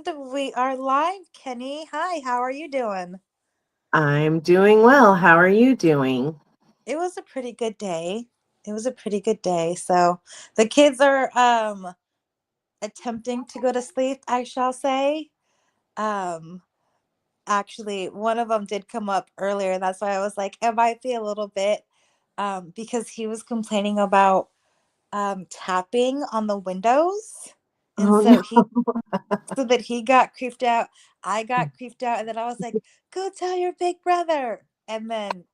And we are live, Kenny. Hi, how are you doing? I'm doing well. How are you doing? It was a pretty good day. It was a pretty good day. So the kids are attempting to go to sleep, I shall say. Um Actually, one of them did come up earlier. That's why I was like, it might be a little bit because he was complaining about tapping on the windows. And Oh no. so that he got creeped out. I got creeped out, and then I was like, "Go tell your big brother." And then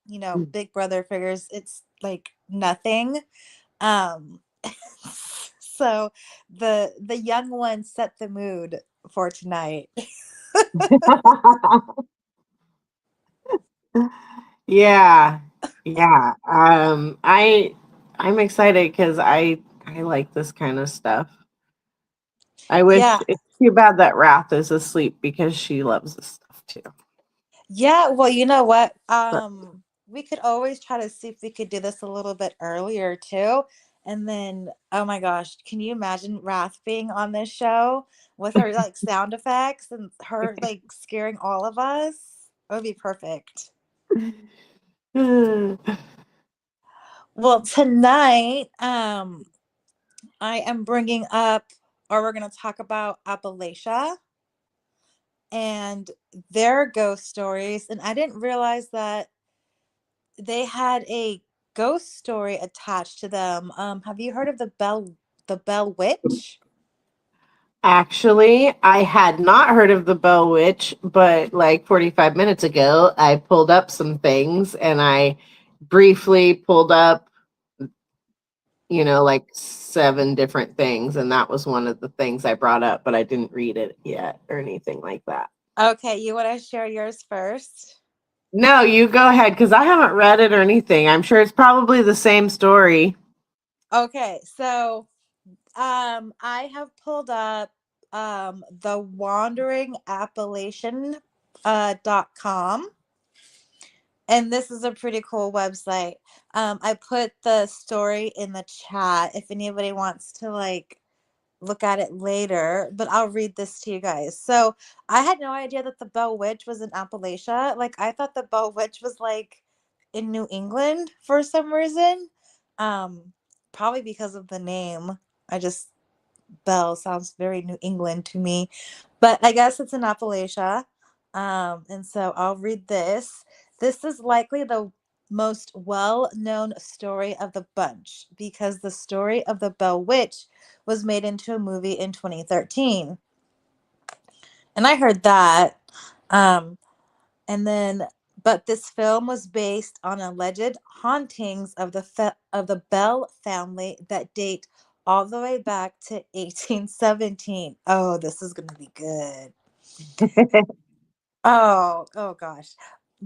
Big Brother figures it's like nothing. Um, so the young one set the mood for tonight. Yeah. Yeah. I'm excited because I like this kind of stuff. I Yeah, wish it's too bad that Wrath is asleep because she loves this stuff too. yeah. Well, you know what? But We could always try to see if we could do this a little bit earlier too. And then, oh my gosh, can you imagine Wrath being on this show with her like sound effects and her like scaring all of us? It would be perfect. Well, tonight, I am bringing up, or we're going to talk about Appalachia and their ghost stories. And I didn't realize that they had a ghost story attached to them. Have you heard of the Bell Witch? Actually, I had not heard of the Bell Witch, but like 45 minutes ago, I pulled up some things and I briefly pulled up like 7 different things, and that was one of the things I brought up, but I didn't read it yet or anything like that. Okay, you want to share yours first? No, you go ahead because I haven't read it or anything. I'm sure it's probably the same story. Okay, so I have pulled up the Wandering Appalachian .com, and this is a pretty cool website. I put the story in the chat if anybody wants to like look at it later, but I'll read this to you guys. So I had no idea that the Bell Witch was in Appalachia. Like I thought the Bell Witch was like in New England for some reason. Um, Probably because of the name. I just Bell sounds very New England to me, but I guess it's in Appalachia. And so I'll read this. This is likely the most well known story of the bunch because the story of the Bell Witch was made into a movie in 2013. And I heard that. Um, and then, but this film was based on alleged hauntings of of the Bell family that date all the way back to 1817. Oh, this is gonna be good. Oh gosh.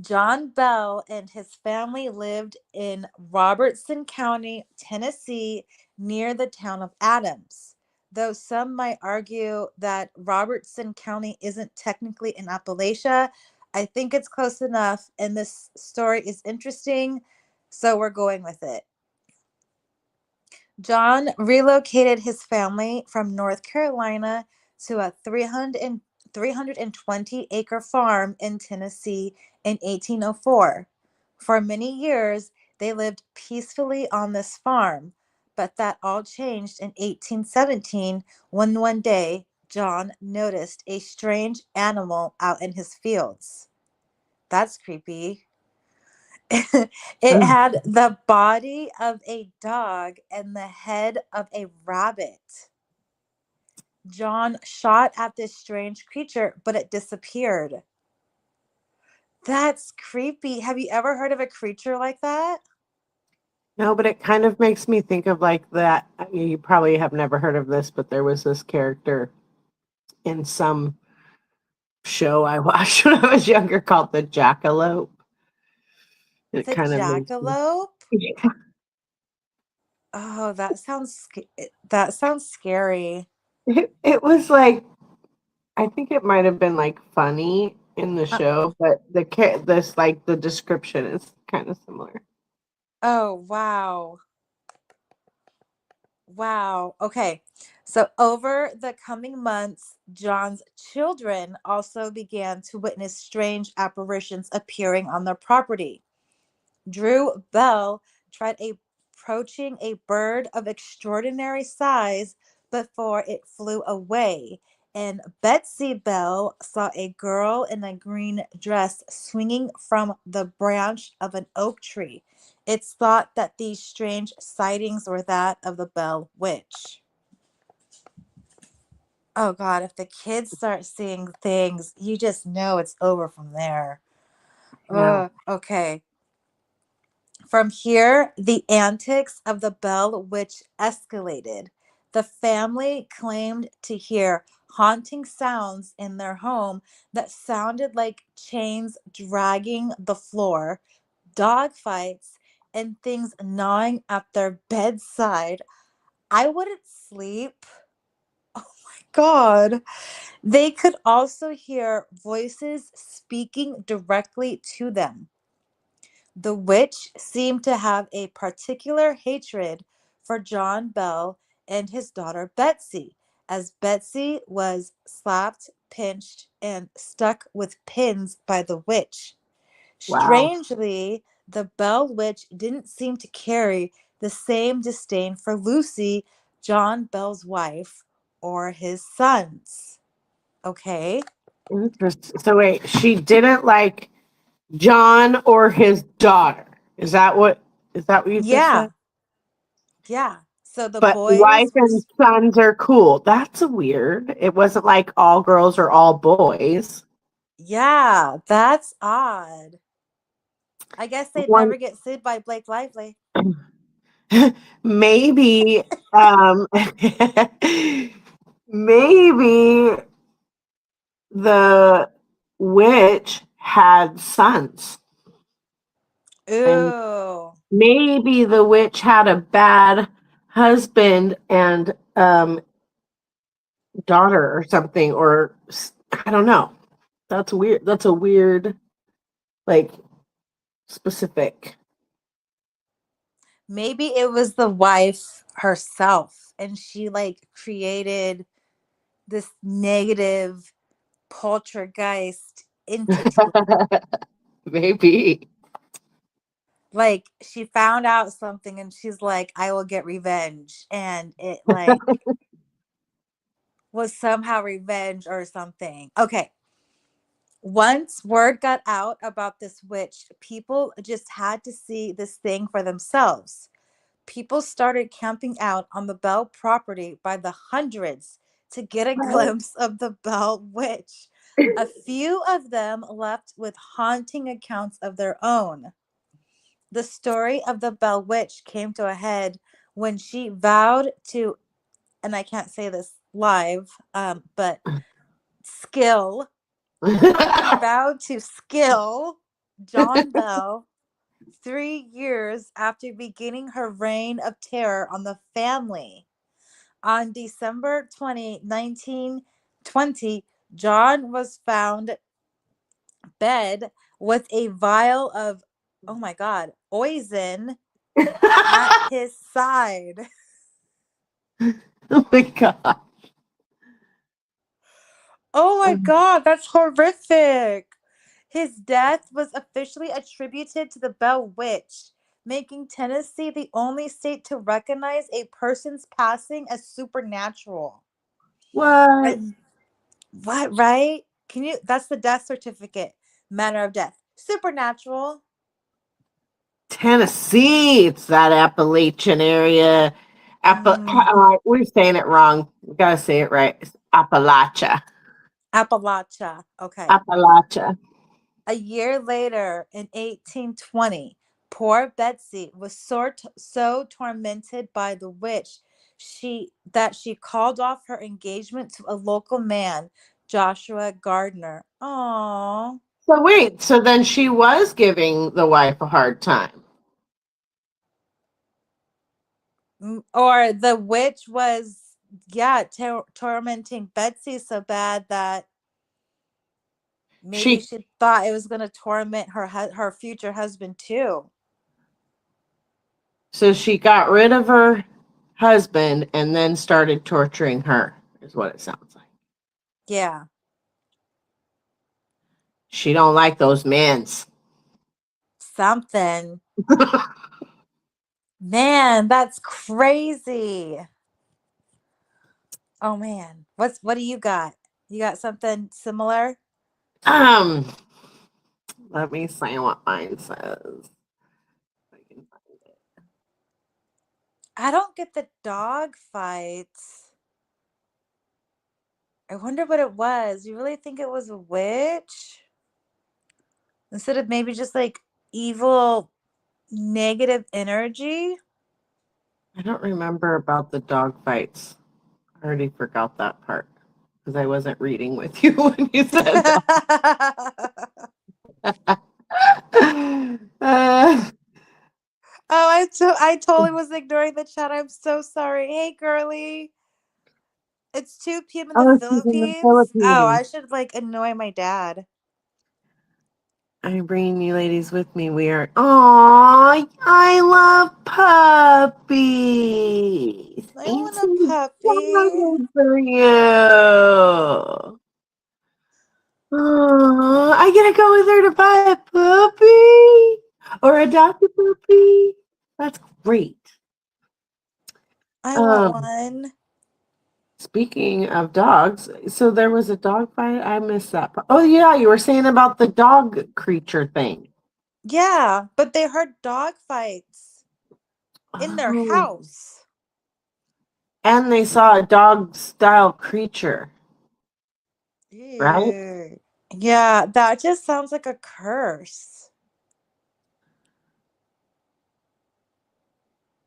John Bell and his family lived in Robertson County, Tennessee, near the town of Adams. Though some might argue that Robertson County isn't technically in Appalachia, I think it's close enough, and this story is interesting, so we're going with it. John relocated his family from North Carolina to a 320-acre farm in Tennessee in 1804. For many years, they lived peacefully on this farm, but that all changed in 1817 when one day John noticed a strange animal out in his fields. That's creepy. It had the body of a dog and the head of a rabbit. John shot at this strange creature, but it disappeared. That's creepy. Have you ever heard of a creature like that? No, but it kind of makes me think of like that. You probably have never heard of this, but there was this character in some show I watched when I was younger called the Jackalope. It The kind of makes me. jackalope? Oh, that sounds scary. It was like I think it might have been like funny in the Uh, show, but this like the description is kind of similar. oh, wow. Wow. Okay. So, over the coming months, John's children also began to witness strange apparitions appearing on their property. Drew Bell tried approaching a bird of extraordinary size before it flew away. And Betsy Bell saw a girl in a green dress swinging from the branch of an oak tree. It's thought that these strange sightings were that of the Bell Witch. Oh God, if the kids start seeing things, you just know it's over from there. Yeah. Okay. From here, the antics of the Bell Witch escalated. The family claimed to hear haunting sounds in their home that sounded like chains dragging the floor, dog fights, and things gnawing at their bedside. I wouldn't sleep. God. They could also hear voices speaking directly to them. The witch seemed to have a particular hatred for John Bell and his daughter Betsy, as Betsy was slapped, pinched, and stuck with pins by the witch. Wow. Strangely, the Bell witch didn't seem to carry the same disdain for Lucy, John Bell's wife, or his sons. Okay. Interesting. So wait, she didn't like John or his daughter. Is that what you just Yeah. said? Yeah. So the But wife boys were and sons are cool. That's weird. It wasn't like all girls or all boys. Yeah, that's odd. I guess they'd One never get sued by Blake Lively. maybe maybe the witch had sons. And Ooh. maybe the witch had a bad husband and daughter or something, or I don't know. That's weird. That's a weird, like, specific. Maybe it was the wife herself and she like created this negative poltergeist entity. Maybe. Like she found out something and she's like, I will get revenge. And it like was somehow revenge or something. Okay. Once word got out about this witch, people just had to see this thing for themselves. People started camping out on the Bell property by the hundreds to get a Right. glimpse of the Bell witch. A few of them left with haunting accounts of their own. The story of the Bell Witch came to a head when she vowed to, and I can't say this live, but skill. She vowed to skill John Bell 3 years after beginning her reign of terror on the family. On December 20, 1920, John was found dead with a vial of, oh my God, poison at his side. Oh my god. Oh my God, that's horrific. His death was officially attributed to the Bell Witch, making Tennessee the only state to recognize a person's passing as supernatural. What? And what, right? Can you? That's the death certificate. Manner of death. Supernatural. Tennessee. It's that Appalachian area. Mm, We're saying it wrong. We gotta say it right. It's Appalachia. Appalachia. Okay. Appalachia. A year later, in 1820, poor Betsy was so tormented by the witch she called off her engagement to a local man, Joshua Gardner. Aww. So wait, so then she was giving the wife a hard time. Or the witch was, yeah, tormenting Betsy so bad that maybe She she thought it was going to torment her future husband too. so she got rid of her husband and then started torturing her, is what it sounds like. Yeah. She don't like those men's. Something. Man, that's crazy. Oh man. What do you got? You got something similar? um, Let me see what mine says. If I can find it. I don't get the dog fights. I wonder what it was. You really think it was a witch? Instead of maybe just like evil negative energy? I don't remember about the dog fights. I already forgot that part because I wasn't reading with you when you said that. uh, I totally was ignoring the chat. I'm so sorry. Hey, girly. It's 2 p.m. in the oh, she's in the Philippines. Oh, I Philippines. should like annoy my dad. I'm bringing you ladies with me. We are. Aw, I love puppies. I I'm want so a puppy. excited for you. Oh, I get to go with her to buy a puppy or adopt a puppy. That's great. I want Um, one. Speaking of dogs, so there was a dog fight. I missed that part. Oh yeah, you were saying about the dog creature thing. Yeah, but they heard dog fights in their Oh, house. and they saw a dog style creature, right? Ew. Yeah, that just sounds like a curse.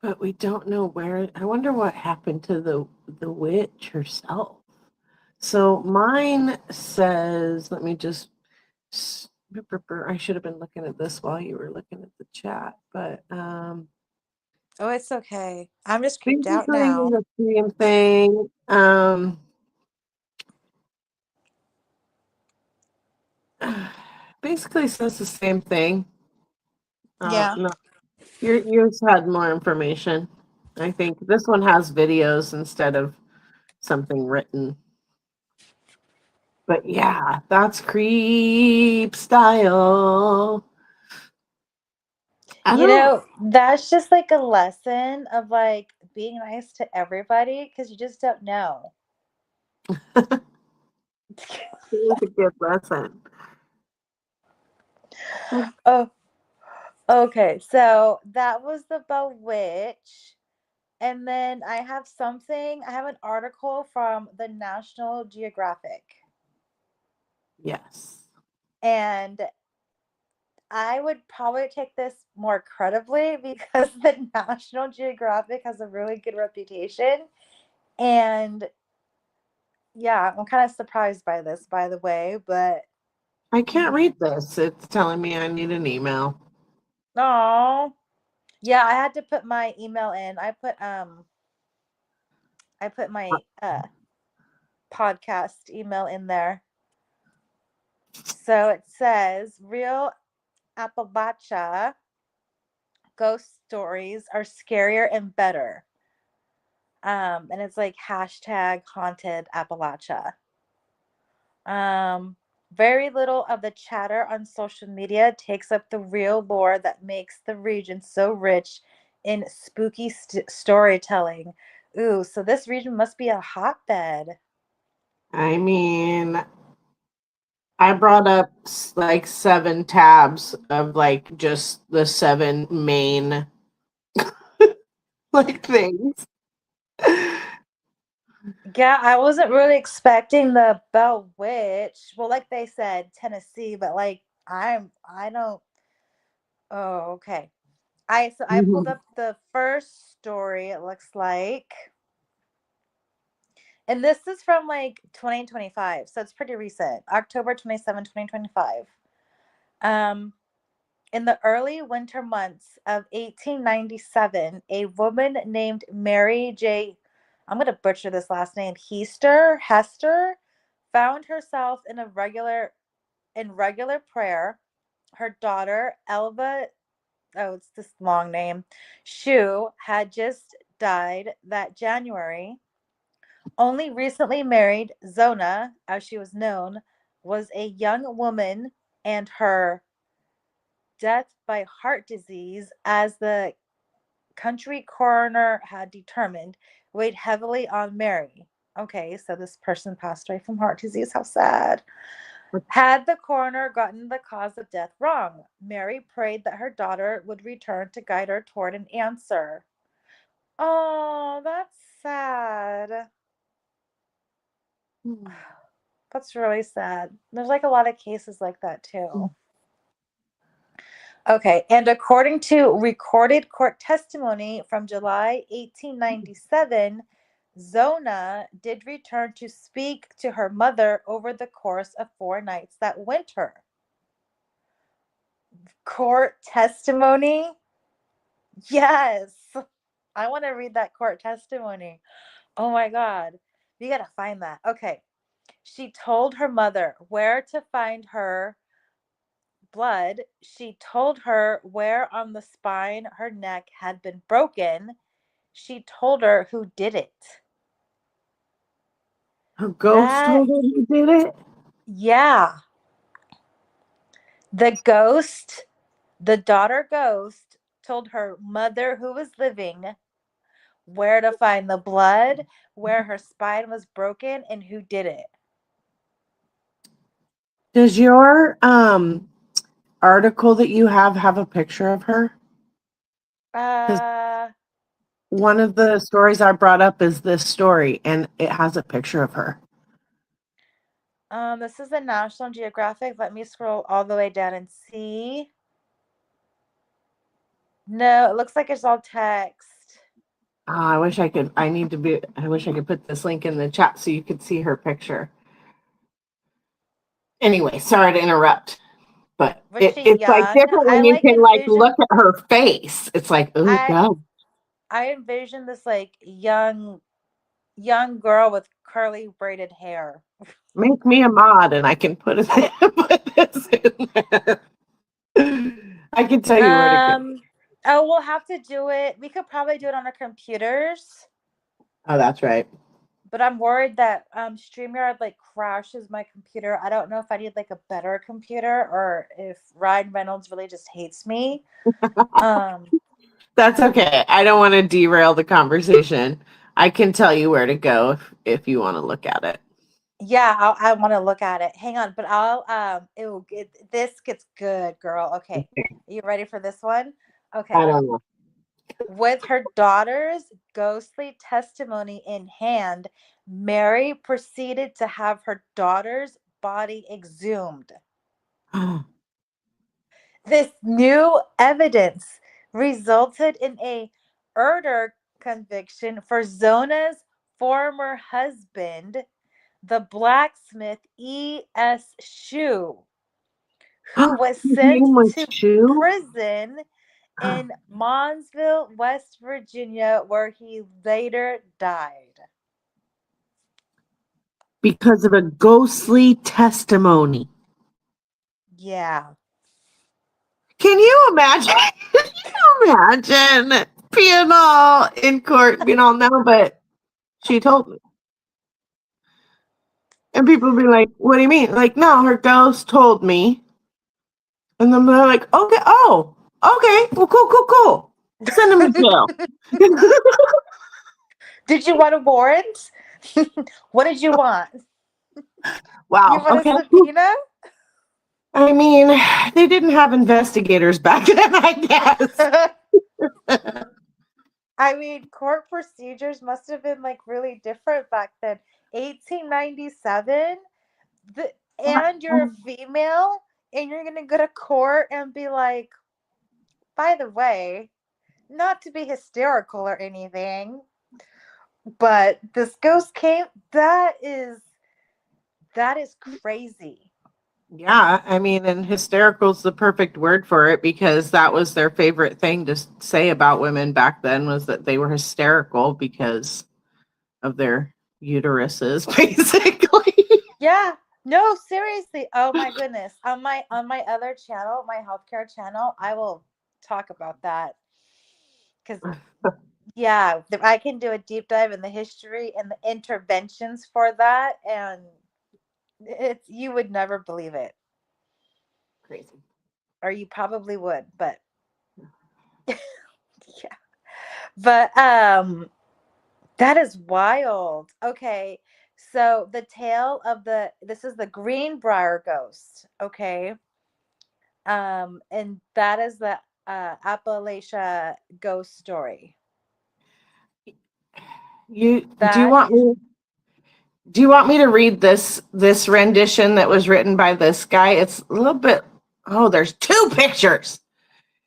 But we don't know where. I wonder what happened to the witch herself. So mine says, let me just. I should have been looking at this while you were looking at the chat, but Oh, it's okay. I'm just creeped out basically now. the same thing. Basically says the same thing. Yeah. No, yours had more information. I think this one has videos instead of something written. But yeah, that's creep style. I You don't. know, that's just like a lesson of like being nice to everybody because you just don't know. It was a good lesson. Oh, okay. So that was the Bewitch. And then I have an article from the National Geographic. Yes. And I would probably take this more credibly because the National Geographic has a really good reputation. And yeah, I'm kind of surprised by this, by the way, but I can't read this. It's telling me I need an email. oh, yeah, I had to put my email in. I put my podcast email in there. So it says real Appalachia ghost stories are scarier and better. And it's like hashtag haunted Appalachia. Um, very little of the chatter on social media takes up the real lore that makes the region so rich in spooky storytelling. Ooh, so this region must be a hotbed. I mean, I brought up like 7 tabs of like just the 7 main like things. Yeah, I wasn't really expecting the Bell Witch. Well, like they said, Tennessee, but like I don't. Oh, okay. I pulled Mhm. up the first story. It looks like, and this is from like 2025, so it's pretty recent. October 27, 2025. Um, in the early winter months of 1897, a woman named Mary J. I'm gonna butcher this last name. Hester found herself in regular prayer. Her daughter Elva, oh, it's this long name, Shu, had just died that January. Only recently married Zona, as she was known, was a young woman, and her death by heart disease, as the country coroner had determined, weighed heavily on Mary. Okay, so this person passed away from heart disease. How sad. Had the coroner gotten the cause of death wrong, Mary prayed that her daughter would return to guide her toward an answer. Oh, that's sad. That's really sad. There's like a lot of cases like that too. Okay, and according to recorded court testimony from July 1897, Zona did return to speak to her mother over the course of 4 nights that winter. Court testimony? Yes. I want to read that court testimony. Oh my God. We got to find that. Okay. She told her mother where to find her blood. She told her where on the spine her neck had been broken. She told her who did it. Her ghost That, told her you did it? yeah. The ghost, the daughter ghost, told her mother, who was living, where to find the blood, where her spine was broken, and who did it. Does your article that you have a picture of her? Because Uh, one of the stories I brought up is this story, and it has a picture of her. this is a National Geographic. Let me scroll all the way down and see. No, it looks like it's all text. I wish I could. I wish I could put this link in the chat so you could see her picture. Anyway, sorry to interrupt, but Was she it's like young? different I when you like can like envision look at her face. It's like, oh I God, I envision this like young girl with curly braided hair. make me a mod and I can put it put this in there. I can tell you where to go. Um oh, we'll have to do it. We could probably do it on our computers, Oh, that's right. but I'm worried that StreamYard like crashes my computer. I don't know if I need like a better computer or if Ryan Reynolds really just hates me. Um That's okay. I don't want to derail the conversation. I can tell you where to go if you want to look at it. yeah, I want to look at it. Hang on, but I'll it will get this gets good, girl. Okay. Are you ready for this one? I Okay. don't know. With her daughter's ghostly testimony in hand, Mary proceeded to have her daughter's body exhumed. This new evidence resulted in a murder conviction for Zona's former husband, the blacksmith E.S. Shue, who was His sent name was to Shu prison in Monsville, West Virginia, where he later died. because of a ghostly testimony. Yeah. Can you imagine? Can you imagine being all in court, being all no, but she told me. And people be like, what do you mean? Like, no, her ghost told me. And then they're like, okay, oh, okay, well, cool. Send him to jail. Did you want a warrant? What did you want? You Wow, want a okay. subpoena? I mean, they didn't have investigators back then, I guess. I mean, court procedures must have been like really different back then. 1897, and you're a female, and you're gonna go to court and be like, by the way, not to be hysterical or anything, but this ghost came. That is crazy. Yeah, I mean, and hysterical is the perfect word for it because that was their favorite thing to say about women back then was that they were hysterical because of their uteruses, basically. Yeah. No, seriously. Oh my goodness. On my other channel, my healthcare channel, I will talk about that because Yeah, I can do a deep dive in the history and the interventions for that, and it's you would never believe it, Crazy. or you probably would, but yeah. But that is wild. Okay. So the tale of this is the Greenbrier ghost, okay? And that is the Appalachia ghost story. You That is do you want me to read this rendition that was written by this guy? It's a little bit. Oh, there's two pictures.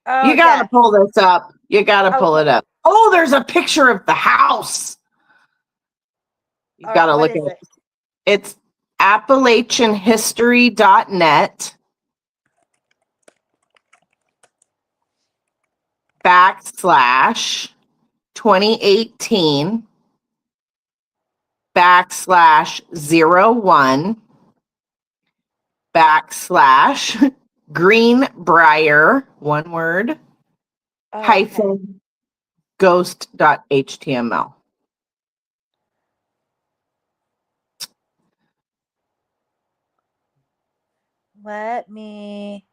oh You got to yes. pull this up. You got to pull it Okay. up. Oh, there's a picture of the house. You All got right, to what look at is it. it? It's appalachianhistory.net backslash 2018 backslash 01 backslash Greenbrier, one word, Oh, okay. hyphen ghost.html. Let me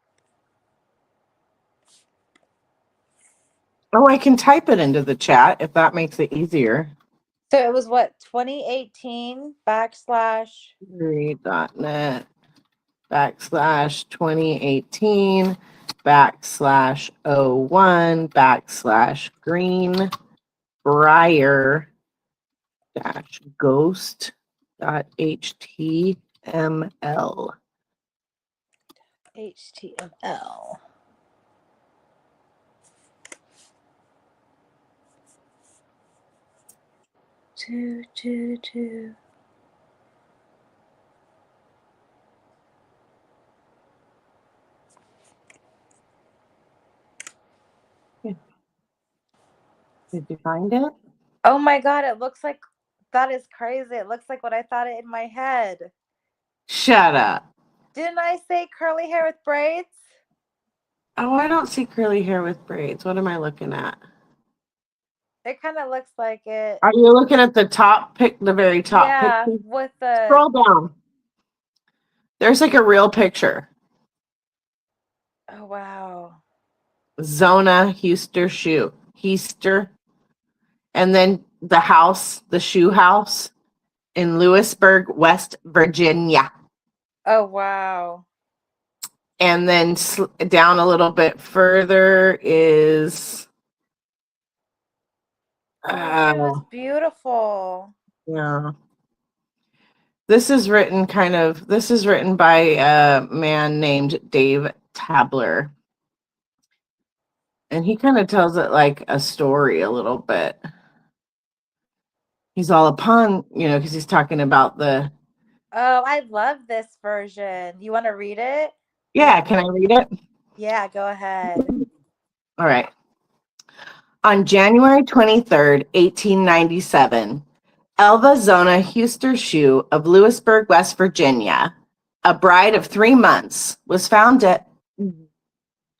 Oh, I can type it into the chat if that makes it easier. So it was what, 2018 backslash Net backslash 2018 backslash 01 backslash green briar dash ghost dot html. HTML. Two. Did you find it? Oh my god, it looks like that is crazy. It looks like what I thought it in my head. Shut up. Didn't I say curly hair with braids? Oh, I don't see curly hair with braids. What am I looking at? It kind of looks like it. Are you looking at the top pic, the very top Yeah, picture? with the Scroll down. There's like a real picture. oh wow. Zona Huster shoe. Heister. And then the house, the shoe house in Lewisburg, West Virginia. Oh wow. And then down a little bit further is Oh, it was beautiful. yeah. This is written by a man named Dave Tabler. And he kind of tells it like a story a little bit. He's all upon, because he's talking about the. Oh, I love this version. You want to read it? Yeah, can I read it? Yeah, go ahead. All right. On January 23rd, 1897, Elva Zona Huster of Lewisburg, West Virginia, a bride of 3 months, was found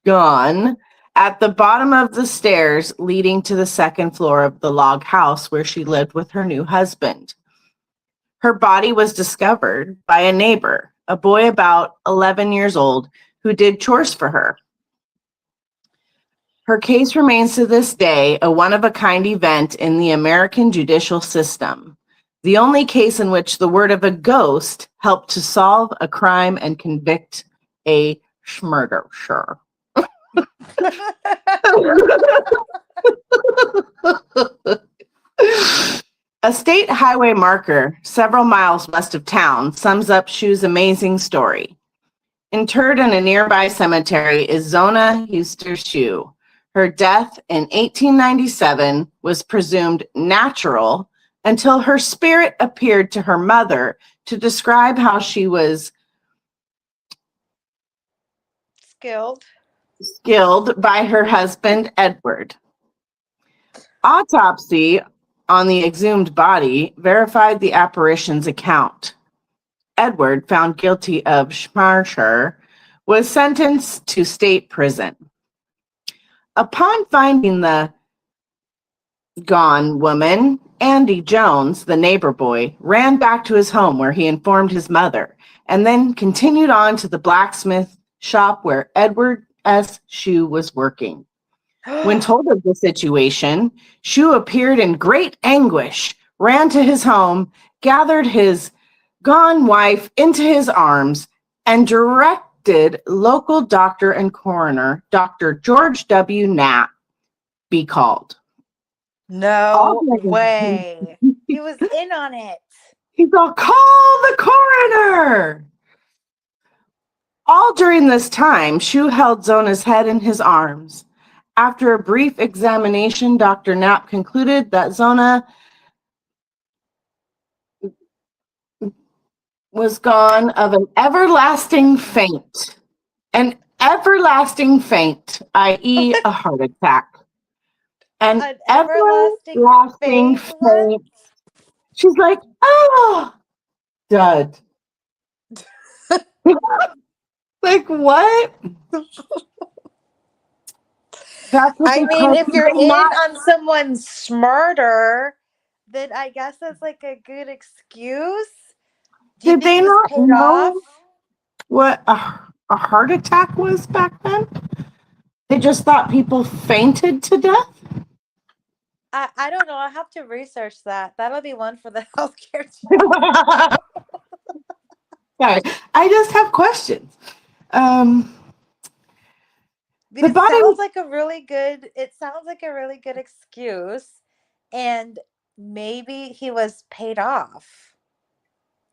gone at the bottom of the stairs leading to the second floor of the log house where she lived with her new husband. Her body was discovered by a neighbor, a boy about 11 years old, who did chores for her. Her case remains to this day a one-of-a-kind event in the American judicial system, the only case in which the word of a ghost helped to solve a crime and convict a murderer. A state highway marker several miles west of town sums up Shu's amazing story. Interred in a nearby cemetery is Zona Huster Shu. Her death in 1897 was presumed natural until her spirit appeared to her mother to describe how she was skilled by her husband, Edward. Autopsy on the exhumed body verified the apparition's account. Edward, found guilty of murder, was sentenced to state prison. Upon finding the gone woman, Andy Jones, the neighbor boy, ran back to his home where he informed his mother and then continued on to the blacksmith shop where Edward S. Shue was working. When told of the situation, Shue appeared in great anguish, ran to his home, gathered his gone wife into his arms, and directed local doctor and coroner, Dr. George W. Knapp, be called. No All way. He was in on it. He's all, call the coroner. All during this time, Shue held Zona's head in his arms. After a brief examination, Dr. Knapp concluded that Zona was gone of an everlasting faint, i.e., a heart attack. An An everlasting everlasting faint one? faint. She's like, oh, dud. Like, what? That's what I they mean, call if you're in on someone's murder, then I guess that's like a good excuse. Do you Did think they he was not paid off? know what a heart attack was back then? They just thought people fainted to death? I don't know. I'll have to research that. That'll be one for the healthcare Sorry, I just have questions. Um, But the it body sounds like a really good excuse. And maybe he was paid off.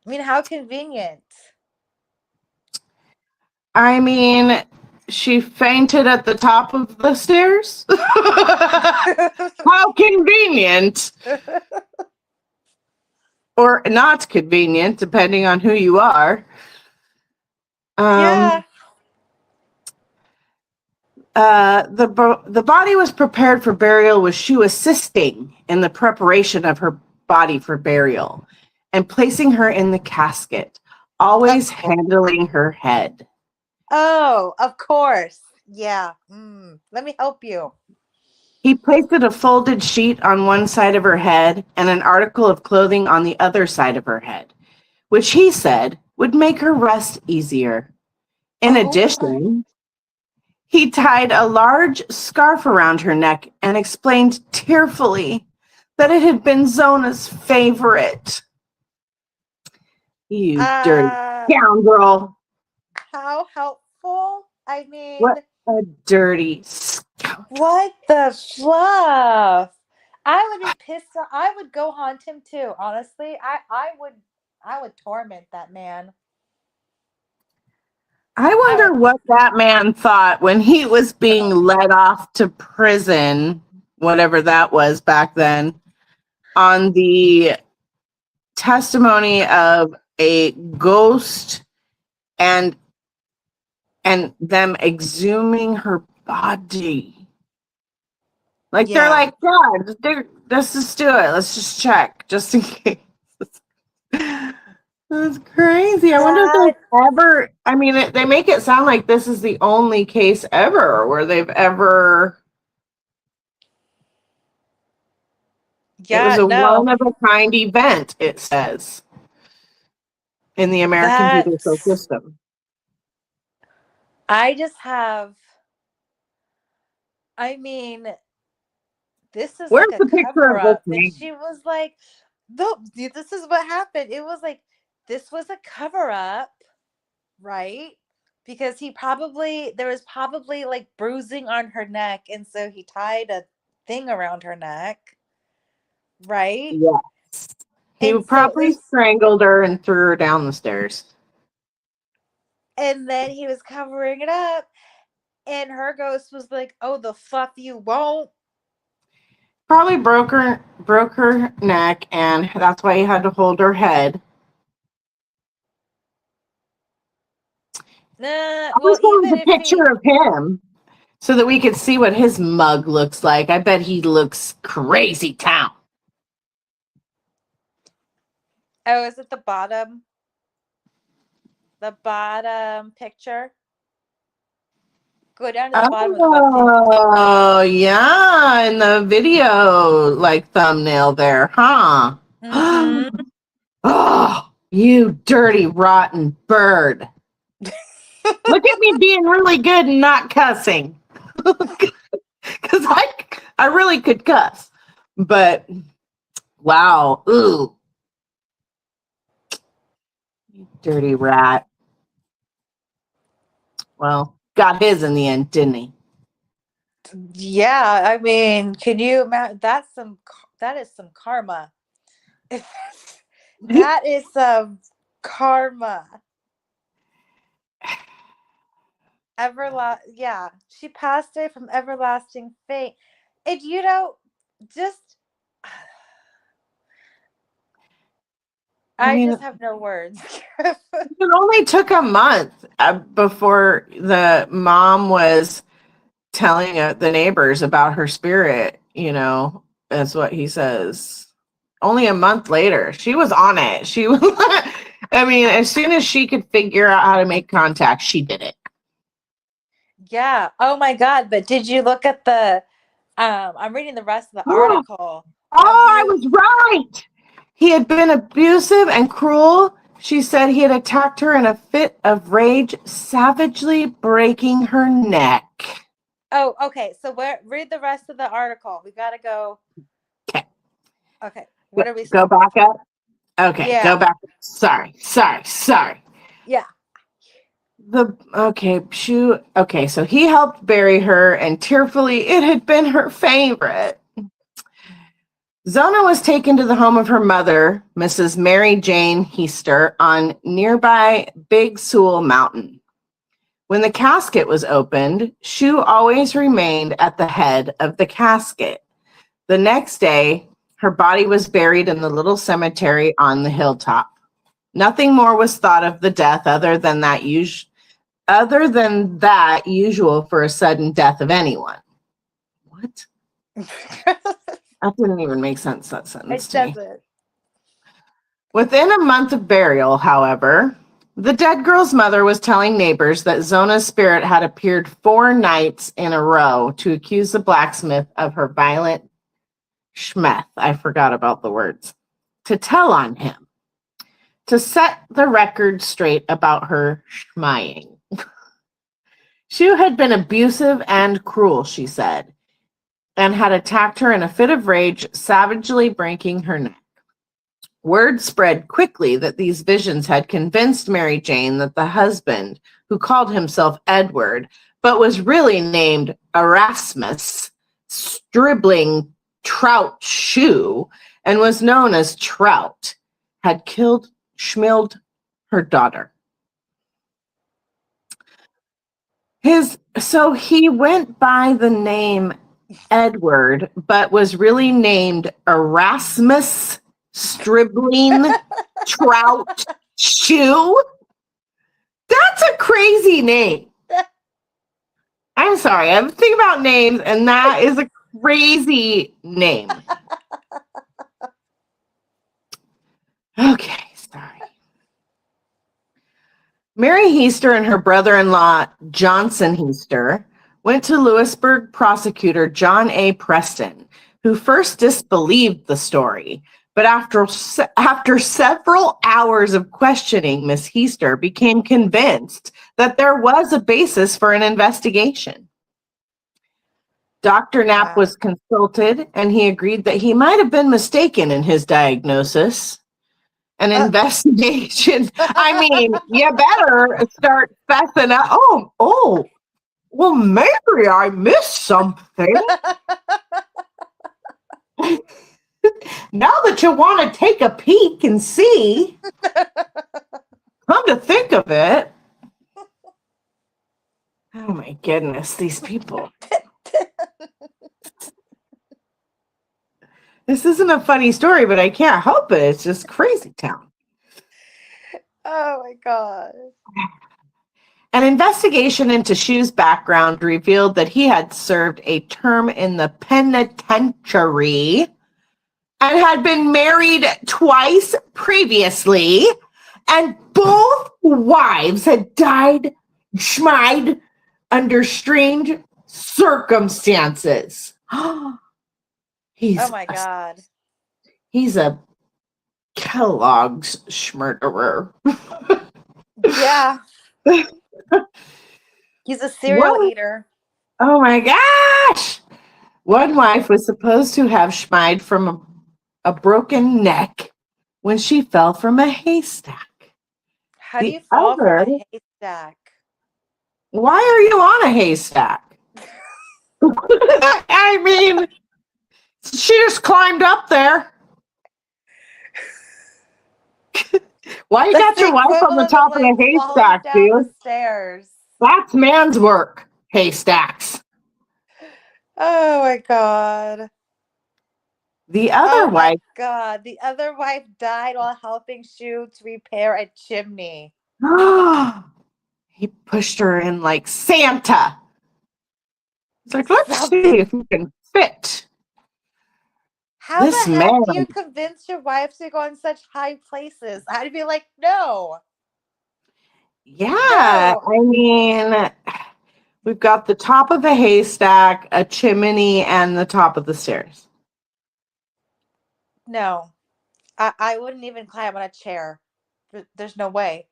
I mean, how convenient. I mean, she fainted at the top of the stairs. How convenient, or not convenient, depending on who you are. Yeah. The body was prepared for burial with Shue assisting in the preparation of her body for burial and placing her in the casket, always Of course. handling her head. Oh, of course. Yeah. Let me help you. He placed a folded sheet on one side of her head and an article of clothing on the other side of her head, which he said would make her rest easier. In Oh my. addition, he tied a large scarf around her neck and explained tearfully that it had been Zona's favorite. You dirty Uh, scoundrel. how helpful? I mean, What a dirty scoundrel. what the fluff? I would be pissed off. I would go haunt him too. Honestly, I would torment that man. I I wonder would. what that man thought when he was being led off to prison, whatever that was back then, on the testimony of a ghost and them exhuming her body. Like they're Yeah. like, yeah, let's just do it. Let's just check, just in case. That's crazy. I wonder if That. they've ever. I mean, they make it sound like this is the only case ever where they've ever. It was Yeah. a No. one of a kind event. It says in the American judicial That's. system. I just have. I mean, this is like Where's a the picture cover of this up. And man? she was like, no, this is what happened. It was like, this was a cover up, right? Because there was probably like bruising on her neck. And so he tied a thing around her neck, right? Yes. He And so probably strangled her and threw her down the stairs. and then he was covering it up. And her ghost was like, oh, the fuck you won't. Probably broke her neck, and that's why he had to hold her head. Nah, I well, wish there was even a if picture he, of him so that we could see what his mug looks like. I bet he looks crazy town. oh, is it the bottom picture? Go down to the bottom of the webpage. Oh, yeah, in the video, like, thumbnail there, huh? Mm-hmm. Oh, you dirty, rotten bird. Look at me being really good and not cussing. Because I really could cuss. But, wow, ooh, you dirty rat. Well, got his in the end, didn't he? Yeah, I mean, can you imagine? That is some karma. That is some karma. Yeah, she passed away from everlasting fate. And just I I mean, just have no words. it only took a month before the mom was telling the neighbors about her spirit, that's what he says. Only a month later, she was on it. She was, I mean, as soon as she could figure out how to make contact, she did it. Yeah. Oh my God. But did you look at I'm reading the rest of the article. I was right. He had been abusive and cruel. She said he had attacked her in a fit of rage, savagely breaking her neck. Oh, okay. So read the rest of the article. We gotta go. Okay. Okay. What are we go stopping back for? up? Okay, Yeah. go back. Sorry. Yeah. Okay, so he helped bury her, and tearfully, it had been her favorite. Zona was taken to the home of her mother, Mrs. Mary Jane Heaster, on nearby Big Sewell Mountain. When the casket was opened, Shue always remained at the head of the casket. The next day, her body was buried in the little cemetery on the hilltop. Nothing more was thought of the death other than that usual for a sudden death of anyone. What? That didn't even make sense, that sentence to me. It doesn't. Within a month of burial, however, the dead girl's mother was telling neighbors that Zona's spirit had appeared 4 nights in a row to accuse the blacksmith of her violent schmeth. I forgot about the words. To tell on him. To set the record straight about her schmying. Shue had been abusive and cruel, she said, and had attacked her in a fit of rage, savagely breaking her neck. Word spread quickly that these visions had convinced Mary Jane that the husband, who called himself Edward, but was really named Erasmus Stribling Trout Shue, and was known as Trout, had killed Schmilled, her daughter. So he went by the name Edward, but was really named Erasmus Stribling Trout Shue. That's a crazy name. I'm sorry. I'm thinking about names, and that is a crazy name. Okay, sorry. Mary Heaster and her brother-in-law, Johnson Heaster, went to Lewisburg prosecutor John A. Preston, who first disbelieved the story. But after several hours of questioning, Miss Heaster became convinced that there was a basis for an investigation. Dr. Knapp was consulted, and he agreed that he might have been mistaken in his diagnosis. An investigation. I mean, you better start fessing up. Oh, well, maybe I missed something. Now that you want to take a peek and see, come to think of it. Oh my goodness, these people. This isn't a funny story, but I can't help it. It's just crazy town. Oh my God. An investigation into Shue's background revealed that he had served a term in the penitentiary and had been married twice previously, and both wives had died schmied under strange circumstances. Oh my God. He's a Kellogg's schmurderer. Yeah. He's a cereal eater. Oh my gosh! One wife was supposed to have schmied from a broken neck when she fell from a haystack. How do The you fall from other, a haystack? why are you on a haystack? I mean, she just climbed up there. Why you got your wife on the top of the haystack, down dude? the stairs. That's man's work, haystacks. Oh my God. The other wife. God. The other wife died while helping Shu to repair a chimney. He pushed her in like Santa. It's like, let's see if you can fit. How This the heck man. do you convince your wife to go in such high places? I'd be like, no. Yeah, I mean, we've got the top of a haystack, a chimney, and the top of the stairs. No, I wouldn't even climb on a chair. There's no way.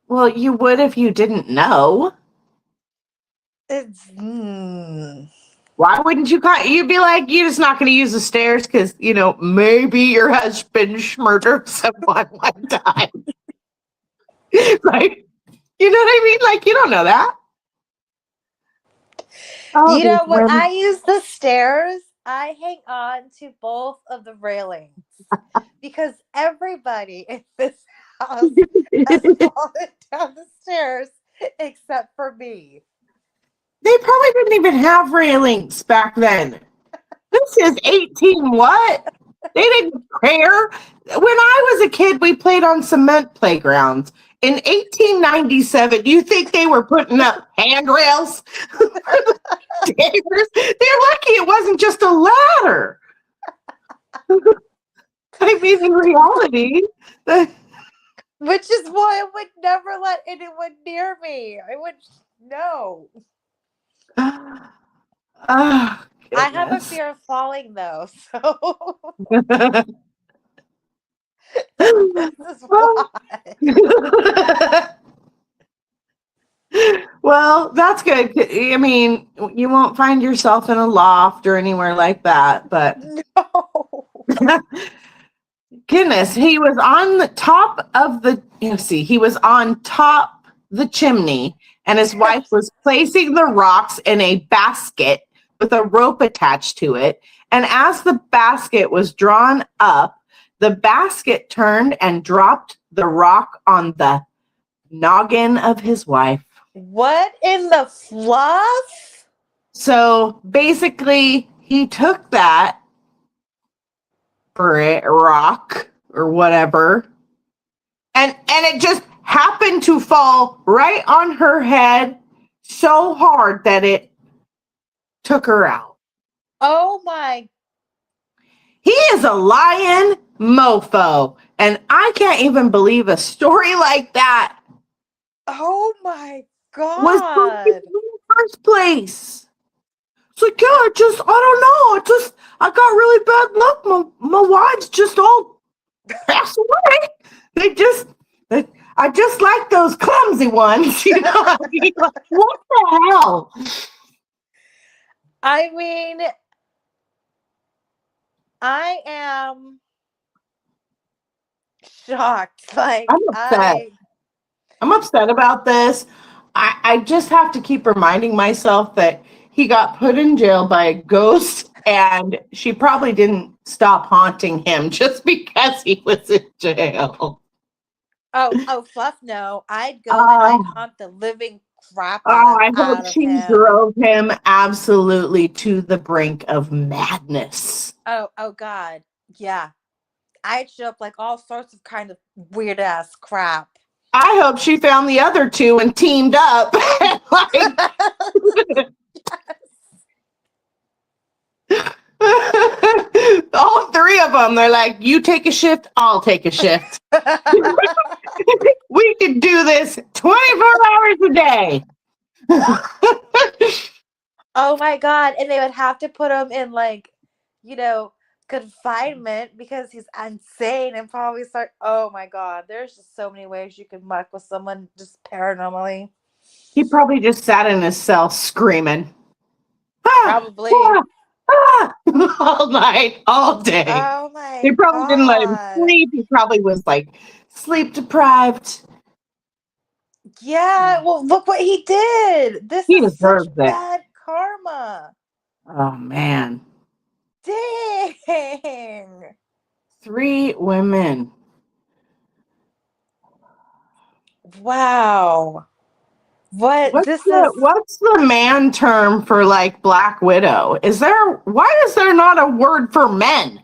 Well, you would if you didn't know. It's Why wouldn't you climb? You'd be like, you're just not going to use the stairs because, maybe your husband murdered someone one time. Like, you know what I mean? Like, you don't know that. Oh, when I use the stairs, I hang on to both of the railings because everybody in this house has fallen down the stairs except for me. They probably didn't even have railings back then. This is 18 what? They didn't care. When I was a kid, we played on cement playgrounds. In 1897, do you think they were putting up handrails? They're lucky it wasn't just a ladder. I mean, in reality. Which is why I would never let anyone near me. I would, no. I have a fear of falling, though, so this is why. Well, that's good. I mean, you won't find yourself in a loft or anywhere like that, but no. Goodness, he was on the top of he was on top the chimney, and his wife was placing the rocks in a basket with a rope attached to it. And as the basket was drawn up, the basket turned and dropped the rock on the noggin of his wife. What in the fluff? So basically, he took that rock or whatever, and it just happened to fall right on her head so hard that it took her out. Oh my. He is a lying mofo, and I can't even believe a story like that. Oh my God. Was in the first place. It's like, yeah, I don't know. I got really bad luck. My wife's just all passed away. I just like those clumsy ones, you know. I mean, like, what the hell? I mean, I am shocked. Like, I'm upset. I'm upset about this. I just have to keep reminding myself that he got put in jail by a ghost, and she probably didn't stop haunting him just because he was in jail. Oh, Fluff, no. I'd go and I'd haunt the living crap out I of hope she him. drove him absolutely to the brink of madness. Oh God. Yeah. I'd show up like all sorts of kind of weird ass crap. I hope she found the other two and teamed up. All three of them, they're like, you take a shift, I'll take a shift. We could do this 24 hours a day. Oh my God. And they would have to put him in like, you know, confinement because he's insane and probably start. Oh my God. There's just so many ways you could muck with someone just paranormally. He probably just sat in his cell screaming, ah, Probably. all night, all day. Oh They my probably didn't let him God. sleep. He probably was like sleep deprived. Yeah. Well, look what he did. This He is such deserves it. bad karma. Oh man. Dang. 3 women. Wow. What? What's This the is. what's the man term for like Black Widow? Why is there not a word for men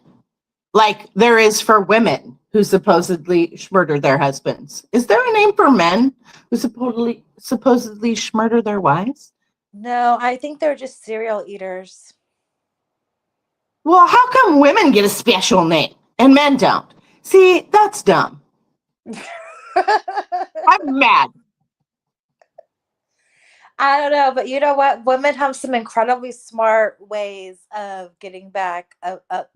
like there is for women who supposedly murder their husbands? Is there a name for men who supposedly murder their wives? No, I think they're just serial eaters. Well, how come women get a special name and men don't? See, that's dumb. I'm mad. I don't know, but you know what? Women have some incredibly smart ways of getting back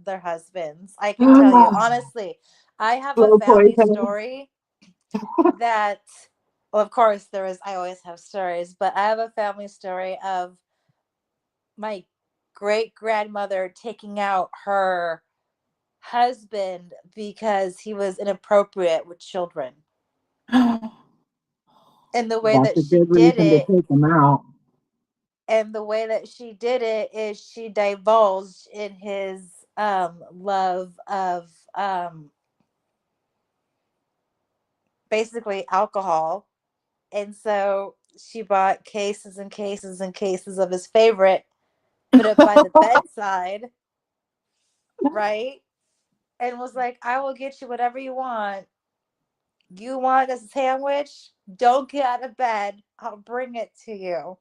their husbands. I can tell you, honestly, I have a Slow family poison. story that, well, of course, I always have stories, but I have a family story of my great grandmother taking out her husband because he was inappropriate with children. And the way That's that a she good did reason to it take them out. and the way that she did it is she divulged in his love of basically alcohol, and so she bought cases and cases and cases of his favorite, put it by the bedside, right, and was like, I will get you whatever you want. You want a sandwich? Don't get out of bed, I'll bring it to you.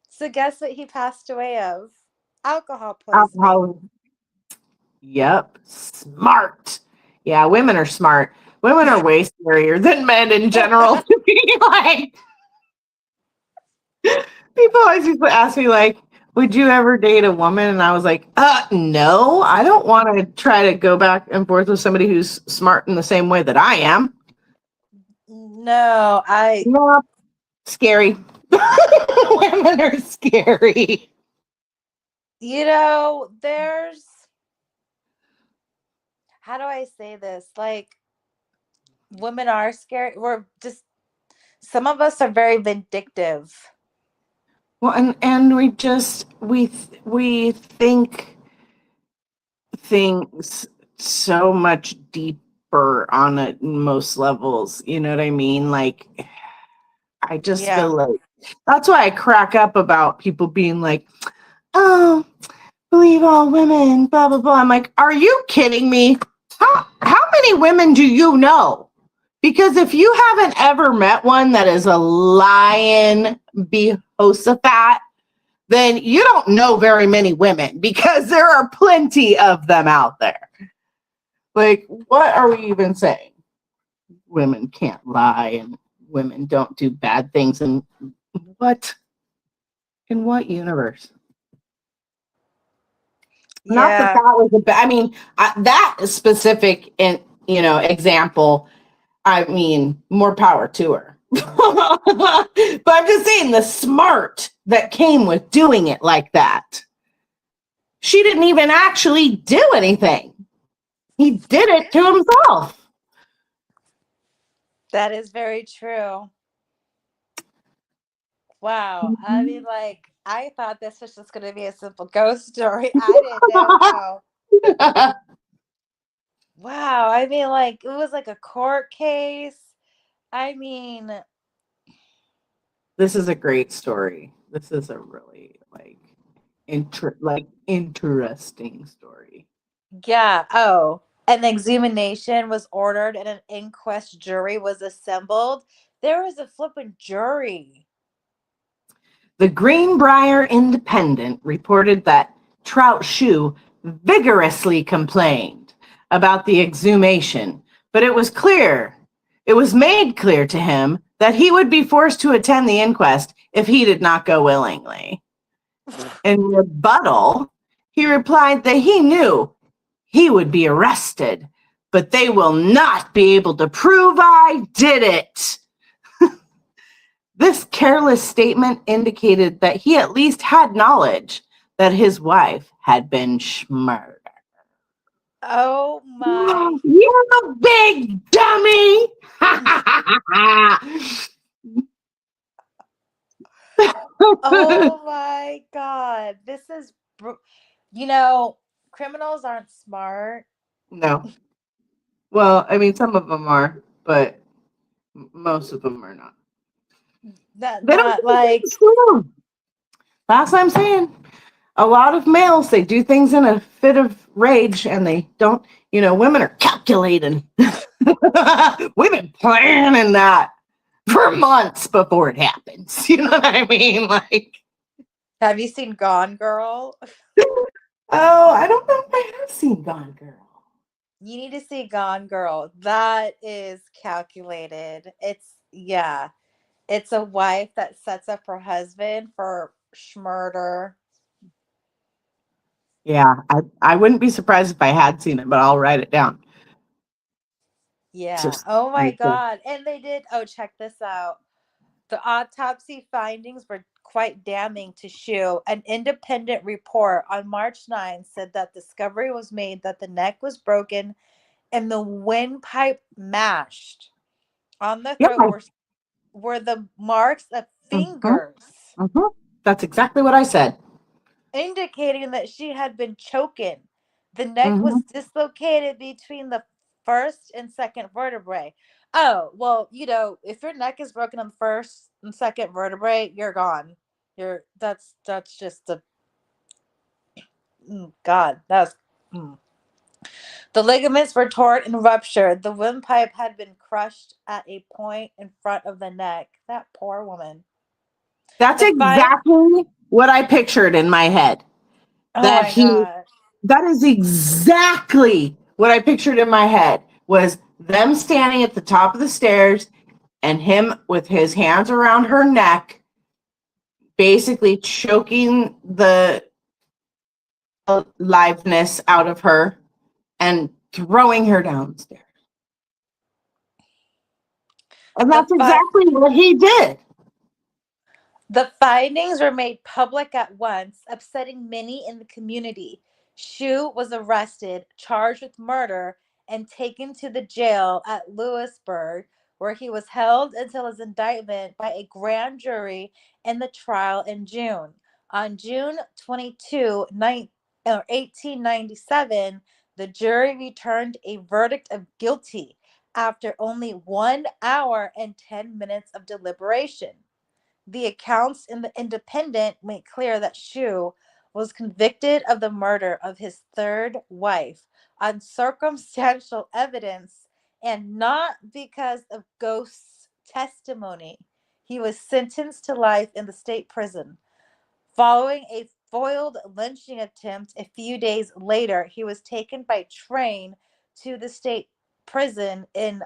So guess what he passed away of? Alcohol poisoning. Alcohol. Yep. Smart. Yeah, women are smart. Women are way scarier than men in general to be like. People always used to ask me, like, would you ever date a woman? And I was like, no, I don't want to try to go back and forth with somebody who's smart in the same way that I am. No, No, scary. Women are scary. there's, how do I say this? Like, women are scary. We're just, some of us are very vindictive. Well, and we think things so much deeper on it most levels. You know what I mean? Like, I just Yeah. feel like that's why I crack up about people being like, "Oh, believe all women," blah blah blah. I'm like, are you kidding me? How many women do you know? Because if you haven't ever met one that is a lion Jehoshaphat, then you don't know very many women because there are plenty of them out there. Like, what are we even saying? Women can't lie and women don't do bad things. And what? In what universe? Not that Yeah. that was a bad, I mean, that specific example, I mean, more power to her. But I'm just saying the smart that came with doing it like that. She didn't even actually do anything. He did it to himself. That is very true. Wow. I mean, like, I thought this was just going to be a simple ghost story. I didn't know how. Wow. I mean, like, it was like a court case. I mean, This is a great story. This is a really interesting story. yeah. Oh, an examination was ordered and an inquest jury was assembled. There was a flippin' jury. The Greenbrier Independent reported that Trout Shoe vigorously complained about the exhumation, but it was made clear to him that he would be forced to attend the inquest if he did not go willingly. In rebuttal, he replied that he knew he would be arrested, but they will not be able to prove I did it. This careless statement indicated that he at least had knowledge that his wife had been murdered. Oh my. You big dummy! Oh my God. This is, you know, criminals aren't smart. No. Well, I mean, some of them are, but most of them are not. They don't That do like, things wrong. That's what I'm saying. A lot of males, they do things in a fit of rage and they don't, women are calculating. We've been planning that for months before it happens. You know what I mean? Like, have you seen Gone Girl? oh, I don't know if I have seen Gone Girl. You need to see Gone Girl. That is calculated. Yeah. It's a wife that sets up her husband for murder. Yeah, I wouldn't be surprised if I had seen it, but I'll write it down. Yeah. Just Oh my right there. God. And they did. Oh, check this out. The autopsy findings were quite damning to Shu. An independent report on March 9 said that discovery was made that the neck was broken and the windpipe mashed. On the Yeah. throat were the marks of Mhm, fingers, mhm. That's exactly what I said. indicating that she had been choking. The neck was Mhm. dislocated between the first and second vertebrae. Oh, well, if your neck is broken on the first and second vertebrae, you're gone. That's just the God. That's The ligaments were torn and ruptured. The windpipe had been crushed at a point in front of the neck. That poor woman. That's The fine. exactly what I pictured in my head. Oh That my he God. that is exactly what I pictured in my head was them standing at the top of the stairs and him with his hands around her neck, basically choking the liveness out of her and throwing her downstairs. And The that's fi- exactly what he did. The findings were made public at once, upsetting many in the community. Shu was arrested, charged with murder, and taken to the jail at Lewisburg, where he was held until his indictment by a grand jury in the trial in June. On June 22, 1897, the jury returned a verdict of guilty after only 1 hour and 10 minutes of deliberation. The accounts in the Independent make clear that Shu was convicted of the murder of his third wife on circumstantial evidence and not because of ghosts' testimony. He was sentenced to life in the state prison. Following a foiled lynching attempt a few days later, he was taken by train to the state prison in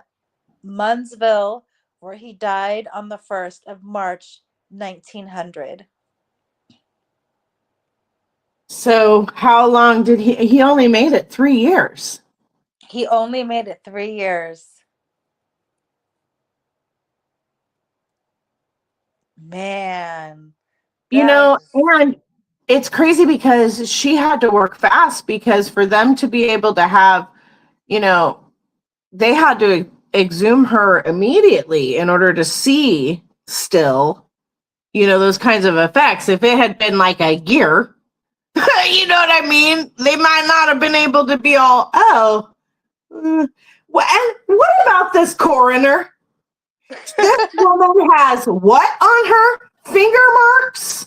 Munnsville, where he died on the 1st of March, 1900. So how long did he only made it 3 years? He only made it 3 years. Man, that is. And it's crazy because she had to work fast because for them to be able to have, you know, they had to exhume her immediately in order to see still, those kinds of effects. If it had been like a year, you know what I mean? They might not have been able to be all, and what about this coroner? This woman has what on her? Finger marks?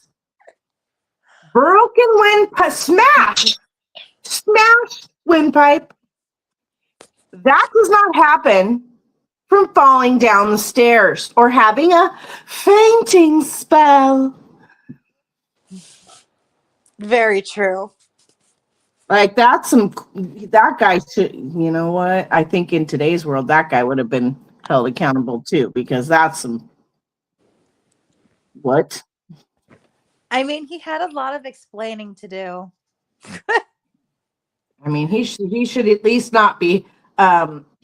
Broken windpipe, smashed windpipe. That does not happen from falling down the stairs or having a fainting spell. Very true. Like that guy should, you know what? I think in today's world, that guy would have been held accountable too, because that's some, what? I mean, he had a lot of explaining to do. I mean, he should at least not be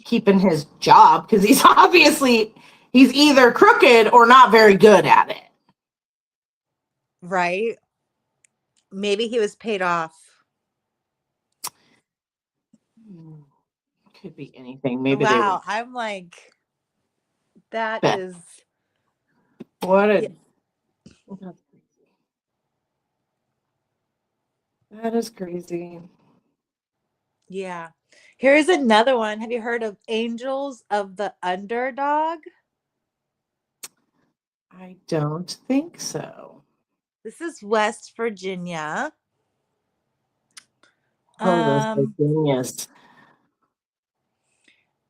keeping his job because he's either crooked or not very good at it. Right? Maybe he was paid off. Could be anything. Maybe they were. Wow. I'm like, that Bet. is. What Yeah. a that is crazy. Yeah. Here's another one. Have you heard of Angels of the Underdog? I don't think so. This is West Virginia. Oh, those Um, Virginias.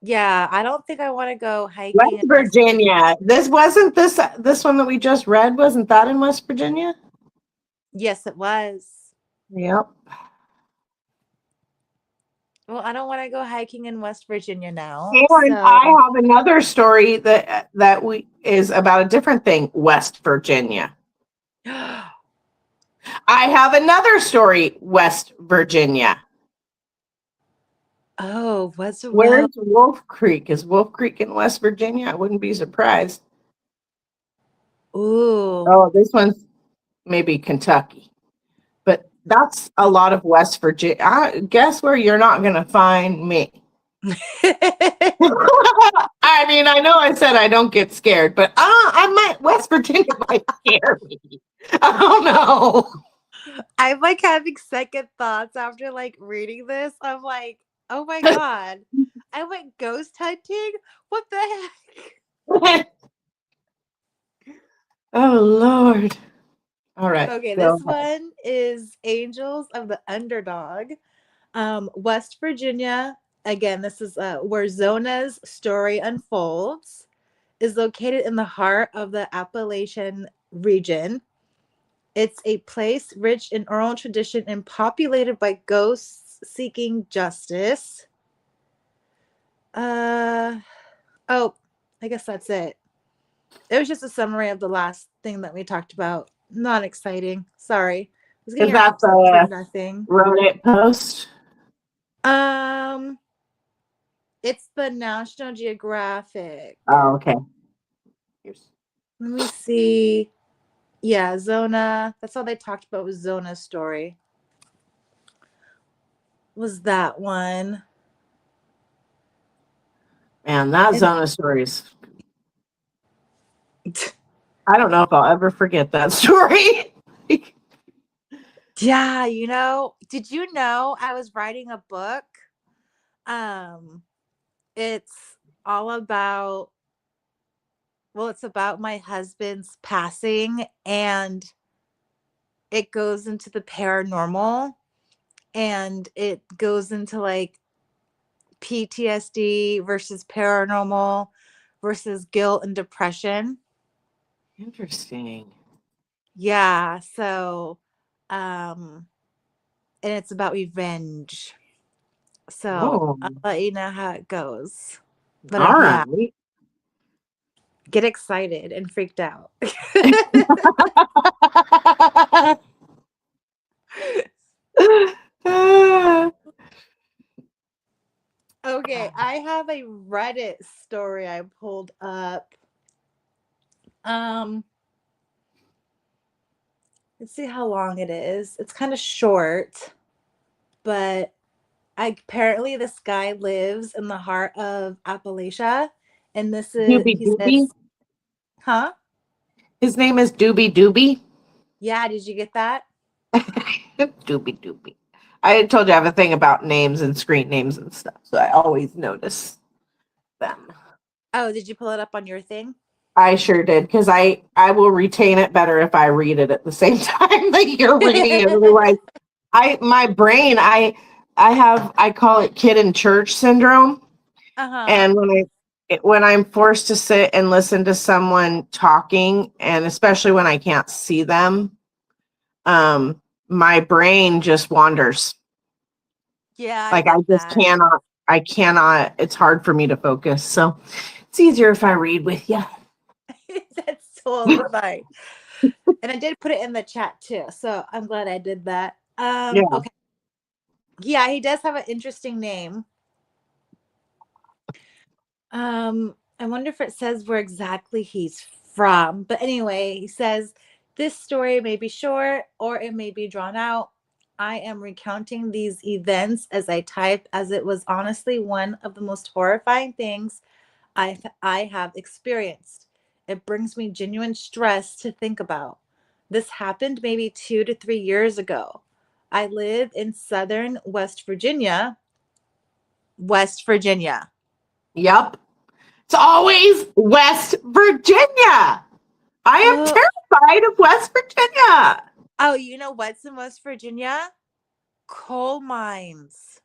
yeah, I don't think I want to go West hiking in West Virginia. Virginia. This one that we just read, wasn't that in West Virginia? Yes, it was. Yep. Well, I don't want to go hiking in West Virginia now. And So, I have another story that we is about a different thing, West Virginia. I have another story, West Virginia. oh, what's well, Where's Wolf Creek? Is Wolf Creek in West Virginia? I wouldn't be surprised. ooh. Oh, this one's maybe Kentucky. But that's a lot of West Virginia. Guess where you're not going to find me? I mean, I know I said I don't get scared, but West Virginia might scare me. I don't know. I'm like having second thoughts after like reading this. I'm like, oh my God. I went ghost hunting? What the heck? Oh Lord. All right. Okay, Go this one is Angels of the Underdog. West Virginia. Again, this is where Zona's story unfolds. Is located in the heart of the Appalachian region. It's a place rich in oral tradition and populated by ghosts seeking justice. Oh, I guess that's it. It was just a summary of the last thing that we talked about. Not exciting. Sorry. I was getting Is your that hopes up for the nothing. Reddit post? Um, it's the National Geographic. Oh, okay. Here's Let me see. Yeah, Zona. That's all they talked about was Zona's story. Was that one? Man, that And Zona stories. I don't know if I'll ever forget that story. yeah, did you know I was writing a book? Um, it's all about, well, it's about my husband's passing, and it goes into the paranormal, and it goes into like PTSD versus paranormal versus guilt and depression. Interesting. Yeah, so and it's about revenge. So Oh, I'll let you know how it goes. But all yeah, right. get excited and freaked out. Okay, I have a Reddit story I pulled up. Um, let's see how long it is. It's kind of short, but apparently this guy lives in the heart of Appalachia, and this is Doobie he Doobie. says, huh? His name is Doobie Doobie. Yeah, did you get that? Doobie Doobie. I had told you I have a thing about names and screen names and stuff, so I always notice them. Oh, did you pull it up on your thing? I sure did because I will retain it better if I read it at the same time that you're reading it. Otherwise, my brain I call it kid in church syndrome, Uh-huh. and when I'm forced to sit and listen to someone talking, and especially when I can't see them, my brain just wanders. Yeah, I Like I get just that. cannot. It's hard for me to focus. So it's easier if I read with you. That's totally fine. And I did put it in the chat too, so I'm glad I did that. Yeah. Okay. Yeah, he does have an interesting name. I wonder if it says where exactly he's from. But anyway, he says this story may be short or it may be drawn out. I am recounting these events as I type, as it was honestly one of the most horrifying things I have experienced. It brings me genuine stress to think about. This happened maybe 2 to 3 years ago. I live in southern West Virginia. West Virginia. Yep. It's always West Virginia. I am Oh, terrified of West Virginia. oh, you know what's in West Virginia? Coal mines.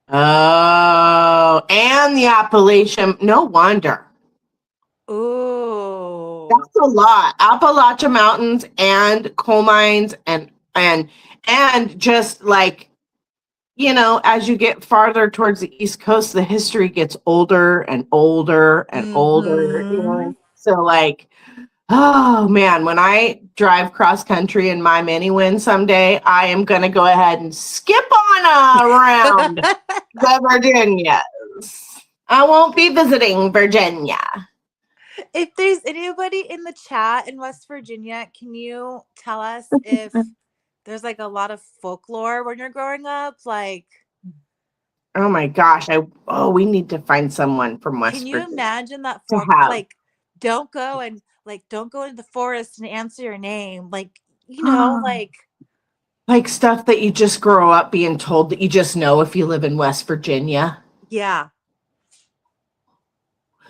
Oh, and the Appalachian. No wonder. Ooh. That's a lot. Appalachian Mountains and coal mines and just like, as you get farther towards the East Coast, the history gets older and older and older. Mm-hmm. So like, oh man, when I drive cross country in my mini someday, I am gonna go ahead and skip on around the Virginias. I won't be visiting Virginia. If there's anybody in the chat in West Virginia, can you tell us if there's like a lot of folklore when you're growing up? Like, Oh my gosh, we need to find someone from can West you Virginia imagine that to folk? have. Like, don't go into the forest and answer your name. Like, like, Like stuff that you just grow up being told that you just know if you live in West Virginia. yeah,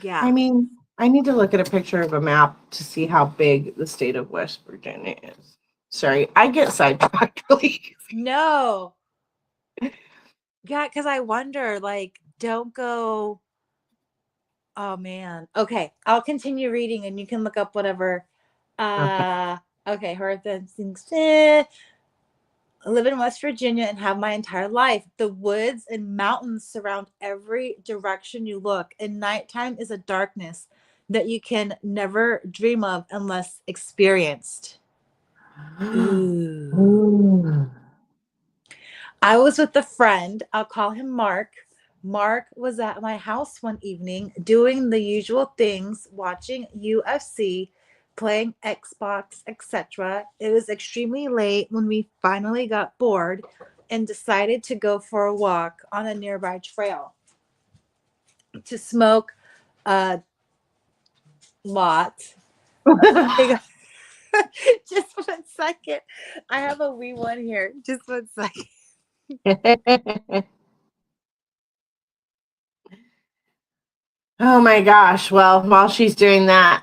yeah. I mean, I need to look at a picture of a map to see how big the state of West Virginia is. Sorry, I get sidetracked really easy. No. Yeah, because I wonder, like, don't go. Oh man. Okay, I'll continue reading and you can look up whatever. Okay. Okay, Horror things. I live in West Virginia and have my entire life. The woods and mountains surround every direction you look, and nighttime is a darkness that you can never dream of unless experienced. Ooh. Ooh. I was with a friend. I'll call him Mark. Mark was at my house one evening doing the usual things, watching UFC, playing Xbox, etc. It was extremely late when we finally got bored and decided to go for a walk on a nearby trail to smoke a lot. Hang on. Just 1 second. I have a wee one here. Just 1 second. Oh my gosh. Well, while she's doing that,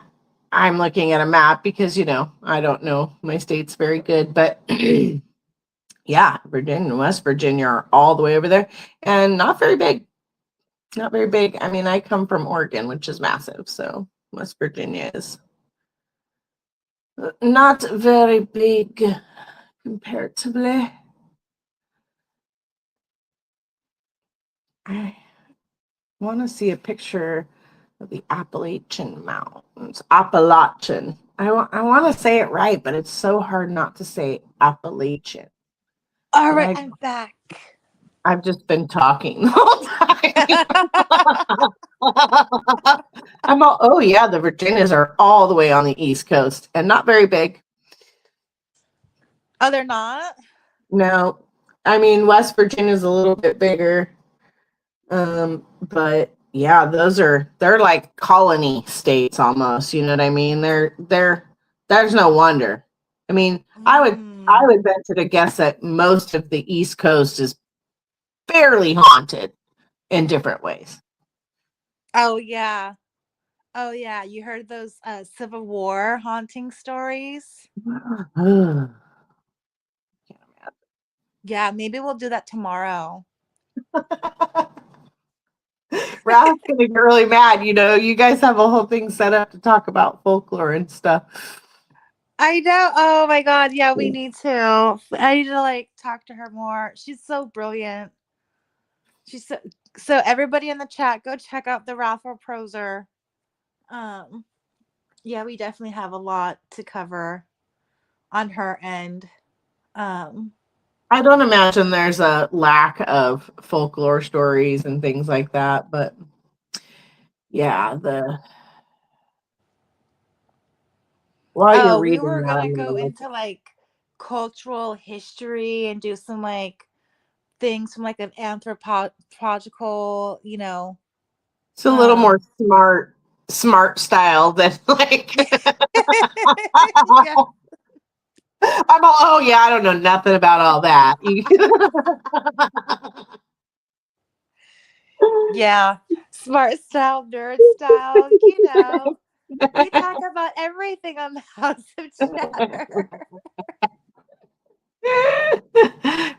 I'm looking at a map because, I don't know my states very good, but yeah, Virginia and West Virginia are all the way over there and not very big. Not very big. I mean, I come from Oregon, which is massive. So West Virginia is not very big comparatively. I want to see a picture of the Appalachian Mountains. Appalachian. I want to say it right, but it's so hard not to say Appalachian. All But right, I'm back. I've just been talking the whole time. Oh yeah, the Virginias are all the way on the East Coast and not very big. Oh, they're not? No, I mean West Virginia is a little bit bigger, but yeah, they're like colony states almost. You know what I mean? There's no wonder. I mean, I would venture to guess that most of the East Coast is fairly haunted in different ways. Oh yeah. Oh yeah. You heard those Civil War haunting stories? Yeah, maybe we'll do that tomorrow. Ralph's gonna get really mad. You guys have a whole thing set up to talk about folklore and stuff. I know. Oh my god. Yeah, we need to. I need to like talk to her more. She's so brilliant. She's so everybody in the chat, go check out the Raffle Proser. Yeah, we definitely have a lot to cover. on her end. Um, I don't imagine there's a lack of folklore stories and things like that, but yeah, the while you're oh, we reading were that, gonna I'm go gonna look. into like cultural history and do some like things from like an anthropological, It's a little more um smart style than like yeah, I'm all, oh yeah, I don't know nothing about all that. yeah. Smart style, nerd style, we talk about everything on the House of Chatter.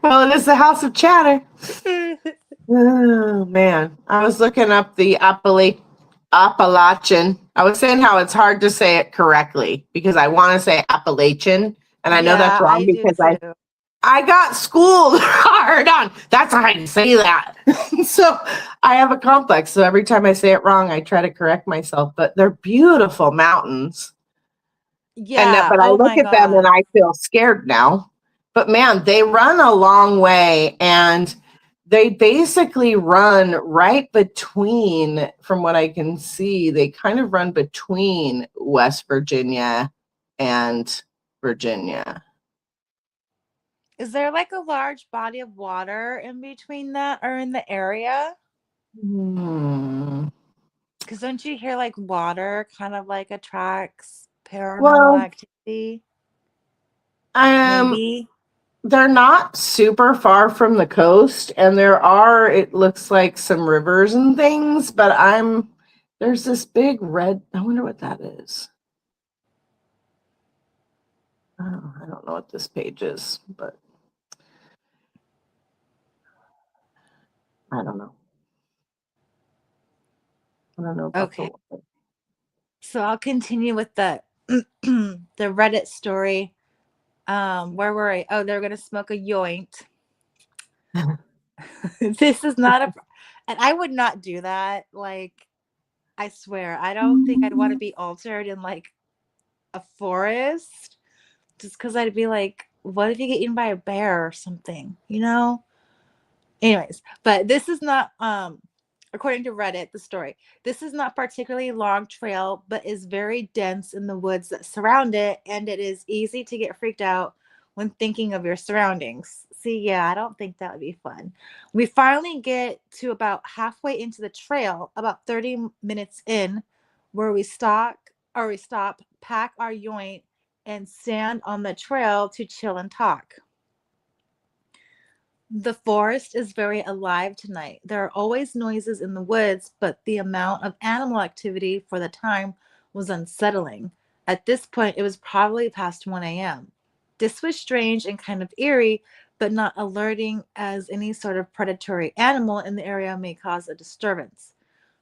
Well, it is the House of Chatter. Oh man, I was looking up the Appalachian. I was saying how it's hard to say it correctly because I want to say Appalachian, and I know that's Yeah, wrong I do because I too. I got schooled hard on that's how I say that. So I have a complex. So every time I say it wrong, I try to correct myself. But they're beautiful mountains. And Yeah. but I Oh look my at them and God. I feel scared now. But man, they run a long way and they basically run right between, from what I can see, they kind of run between West Virginia and Virginia. Is there like a large body of water in between that or in the area? Hmm. Because don't you hear like water kind of like attracts paranormal Well, activity? um, Maybe. they're not super far from the coast, and there are, it looks like some rivers and things, but there's this big red, I wonder what that is. Oh, I don't know what this page is, but I don't know. I don't know about the Okay. water. So I'll continue with the the Reddit story. Where were I? Oh, they're gonna smoke a joint. This is not a, and I would not do that. Like, I swear, I don't think I'd want to be altered in like a forest just because I'd be like, what if you get eaten by a bear or something, Anyways, but this is not according to Reddit, the story. This is not particularly long trail, but is very dense in the woods that surround it, and it is easy to get freaked out when thinking of your surroundings. See, yeah, I don't think that would be fun. We finally get to about halfway into the trail, about 30 minutes in, where we stop, pack our joint, and stand on the trail to chill and talk. The forest is very alive tonight. There are always noises in the woods, but the amount of animal activity for the time was unsettling. At this point, it was probably past 1 a.m. This was strange and kind of eerie, but not alerting, as any sort of predatory animal in the area may cause a disturbance.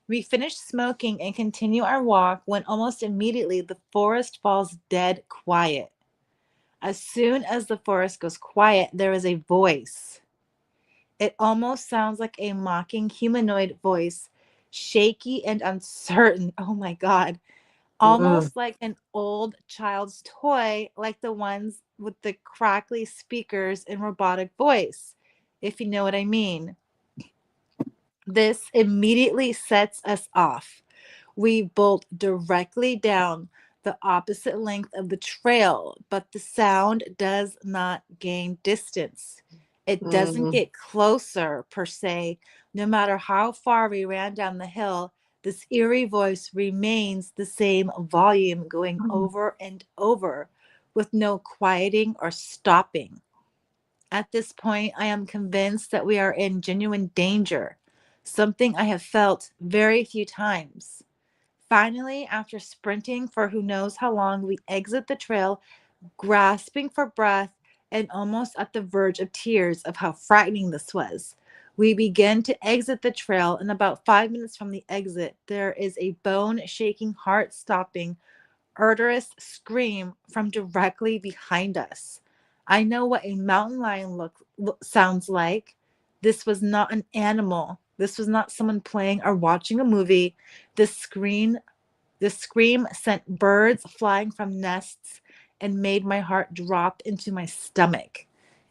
We finish smoking and continue our walk when almost immediately the forest falls dead quiet. As soon as the forest goes quiet, there is a voice. It almost sounds like a mocking humanoid voice, shaky and uncertain. Oh my God. Mm, Almost like an old child's toy, like the ones with the crackly speakers and robotic voice, if you know what I mean. This immediately sets us off. We bolt directly down the opposite length of the trail, but the sound does not gain distance. It doesn't mm, get closer, per se. No matter how far we ran down the hill, this eerie voice remains the same volume, going mm, over and over with no quieting or stopping. At this point, I am convinced that we are in genuine danger, something I have felt very few times. Finally, after sprinting for who knows how long, we exit the trail, grasping for breath and almost at the verge of tears of how frightening this was. We begin to exit the trail, and about 5 minutes from the exit, there is a bone shaking, heart stopping, Urderous scream from directly behind us. I know what a mountain lion sounds like. This was not an animal. This was not someone playing or watching a movie. The scream the scream sent birds flying from nests and made my heart drop into my stomach.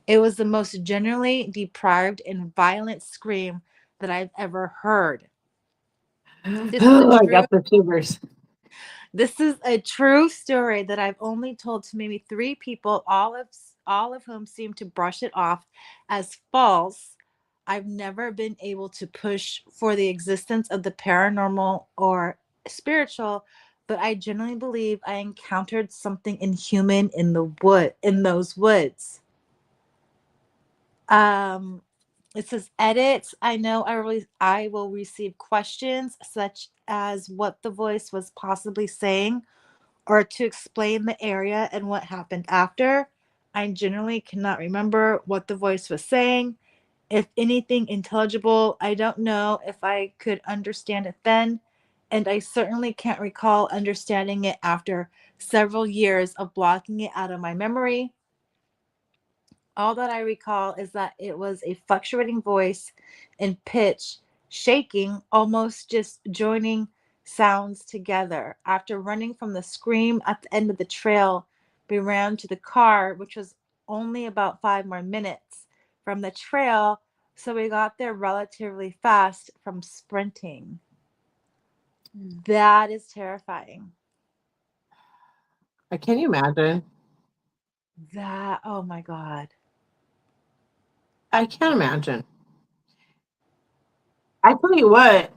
It was the most genuinely deprived and violent scream that I've ever heard. This is a Oh, I true got the shivers. This is a true story that I've only told to maybe three people, all of whom seem to brush it off as false. I've never been able to push for the existence of the paranormal or spiritual, but I genuinely believe I encountered something inhuman in those woods. Um it says edit. I know I will receive questions such as what the voice was possibly saying or to explain the area and what happened after. I generally cannot remember what the voice was saying. If anything intelligible, I don't know if I could understand it then, and I certainly can't recall understanding it after several years of blocking it out of my memory. All that I recall is that it was a fluctuating voice and pitch, shaking, almost just joining sounds together. After running from the scream at the end of the trail, we ran to the car, which was only about 5 more minutes from the trail, so we got there relatively fast from sprinting. That is terrifying. Can you imagine? Oh my God. I can't imagine. I tell you what,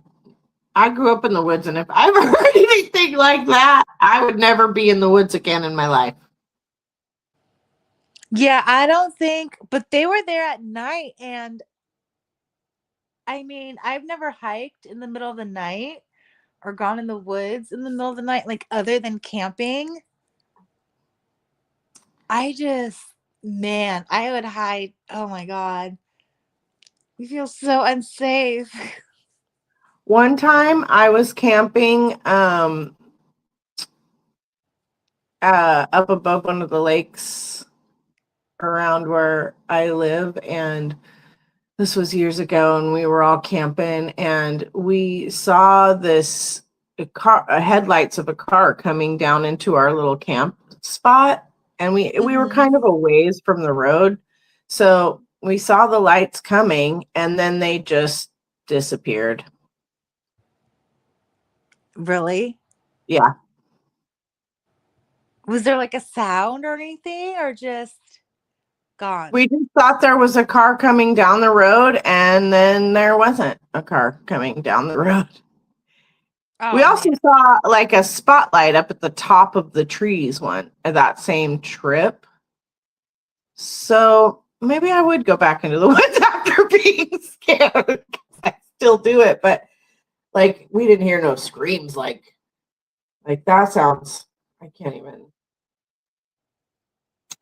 I grew up in the woods, and if I ever heard anything like that, I would never be in the woods again in my life. Yeah, I don't think, but they were there at night. And I mean, I've never hiked in the middle of the night or gone in the woods in the middle of the night, like other than camping. I just, man, I would hide. Oh my God. You feel so unsafe. One time I was camping up above one of the lakes around where I live, and this was years ago, and we were all camping, and we saw this headlights of a car coming down into our little camp spot, and we were Hmm. kind of a ways from the road, so we saw the lights coming, and then they just disappeared. Really? Yeah, Was there like a sound or anything or just gone? we just thought there was a car coming down the road, and then there wasn't a car coming down the road. We Oh also man. saw like a spotlight up at the top of the trees one that same trip. So maybe I would go back into the woods after being scared. I still do it, but like we didn't hear no screams like that sounds. I can't even.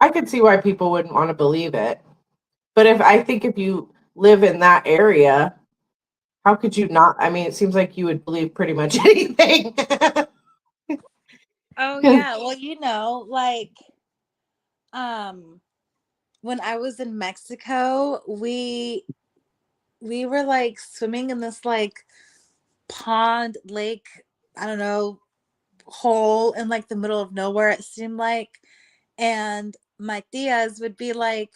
I could see why people wouldn't want to believe it. But if you live in that area, how could you not? I mean, it seems like you would believe pretty much anything. Oh yeah. Well, like um when I was in Mexico, we were like swimming in this like pond, lake, I don't know, hole in like the middle of nowhere, it seemed like. And my tias would be like,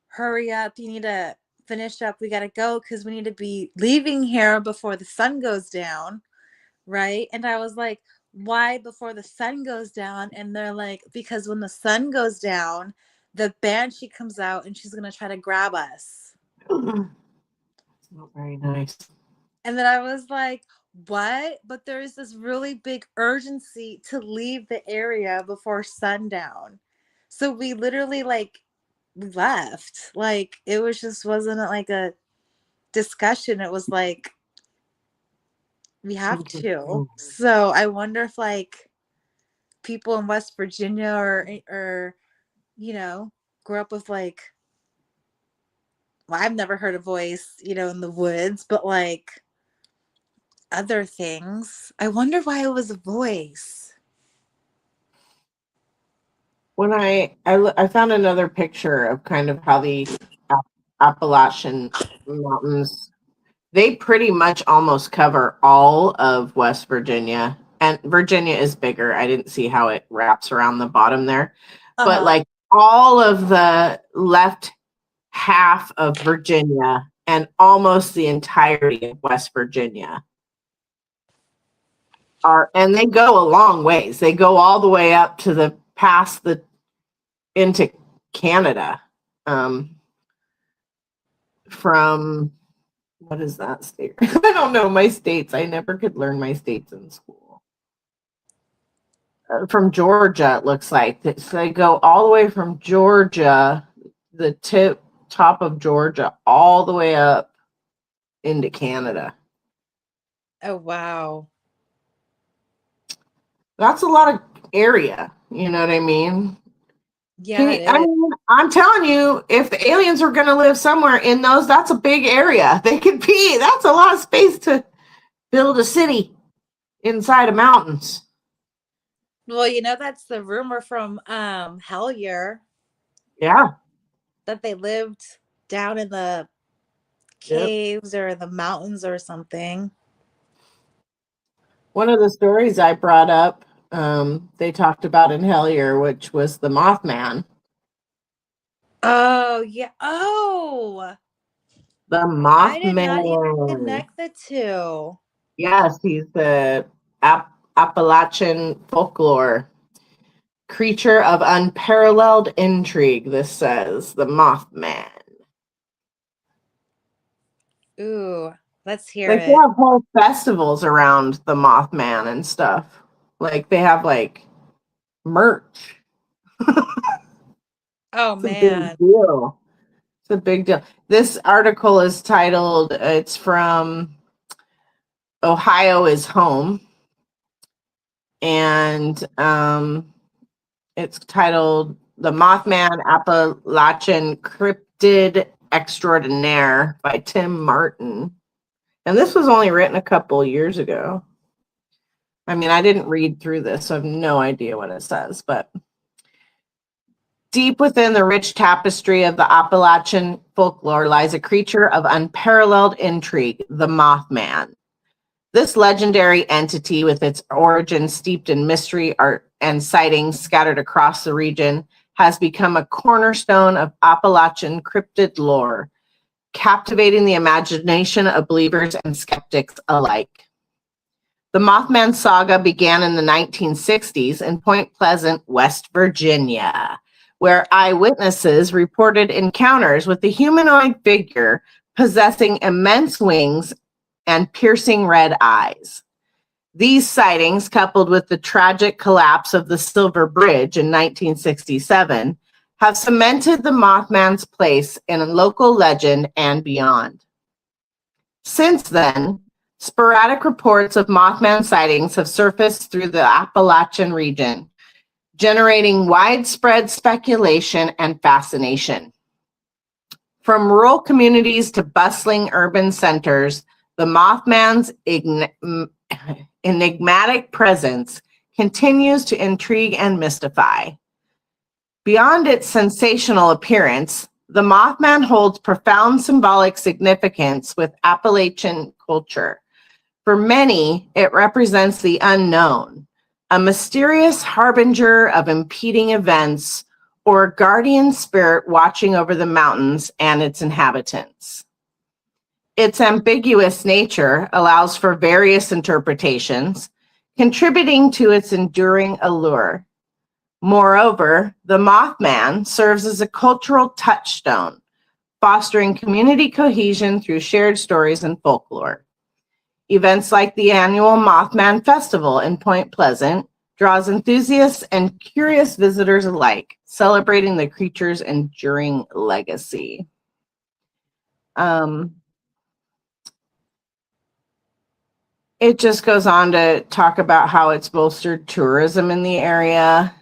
hurry up, you need to finish up, we gotta go because we need to be leaving here before the sun goes down, right? And I was like, why before the sun goes down? And they're like, because when the sun goes down, the banshee comes out and she's gonna try to grab us. It's not very nice. And then I was like, what? But there is this really big urgency to leave the area before sundown. So we literally like left. Like it was just wasn't like a discussion. It was like we have to. Interesting. So I wonder if like people in West Virginia or you know, grew up with like well, I've never heard a voice, in the woods, but like other things. I wonder why it was a voice. When I found another picture of kind of how the Appalachian Mountains, they pretty much almost cover all of West Virginia, and Virginia is bigger. I didn't see how it wraps around the bottom there, but Uh-huh. like all of the left half of Virginia and almost the entirety of West Virginia are, and they go a long ways. They go all the way up to the past the into Canada. From what is that state? I don't know my states. I never could learn my states in school. From Georgia, it looks like. So they go all the way from Georgia, the top of Georgia, all the way up into Canada. Oh, wow. That's a lot of area. You know what I mean? Yeah, it I is. mean, I'm telling you, if the aliens are going to live somewhere in those, that's a big area. They could be. That's a lot of space to build a city inside of mountains. Well, that's the rumor from Hellier Yeah. that they lived down in the Yep. caves or the mountains or something. One of the stories I brought up, they talked about in Hellier, which was the Mothman. Oh, yeah. Oh, The I did not even Mothman. connect the two. Yes, he's the Appalachian folklore creature of unparalleled intrigue. This says the Mothman. Ooh, let's hear Like they it. have whole festivals around the Mothman and stuff. Like they have like merch. Oh, It's a big man. deal. It's a big deal. This article is titled, it's from Ohio is Home. And it's titled The Mothman Appalachian Cryptid Extraordinaire by Tim Martin. And this was only written a couple years ago. I mean, I didn't read through this, so I have no idea what it says, but deep within the rich tapestry of the Appalachian folklore lies a creature of unparalleled intrigue, the Mothman. This legendary entity, with its origins steeped in mystery, art, and sightings scattered across the region, has become a cornerstone of Appalachian cryptid lore, captivating the imagination of believers and skeptics alike. The Mothman saga began in the 1960s in Point Pleasant, West Virginia, where eyewitnesses reported encounters with a humanoid figure possessing immense wings and piercing red eyes. These sightings, coupled with the tragic collapse of the Silver Bridge in 1967, have cemented the Mothman's place in local legend and beyond. Since then, sporadic reports of Mothman sightings have surfaced through the Appalachian region, generating widespread speculation and fascination. From rural communities to bustling urban centers, the Mothman's enigmatic presence continues to intrigue and mystify. Beyond its sensational appearance, the Mothman holds profound symbolic significance with Appalachian culture. For many, it represents the unknown, a mysterious harbinger of impending events or a guardian spirit watching over the mountains and its inhabitants. Its ambiguous nature allows for various interpretations, contributing to its enduring allure. Moreover, the Mothman serves as a cultural touchstone, fostering community cohesion through shared stories and folklore. Events like the annual Mothman Festival in Point Pleasant draws enthusiasts and curious visitors alike, celebrating the creature's enduring legacy. It just goes on to talk about how it's bolstered tourism in the area.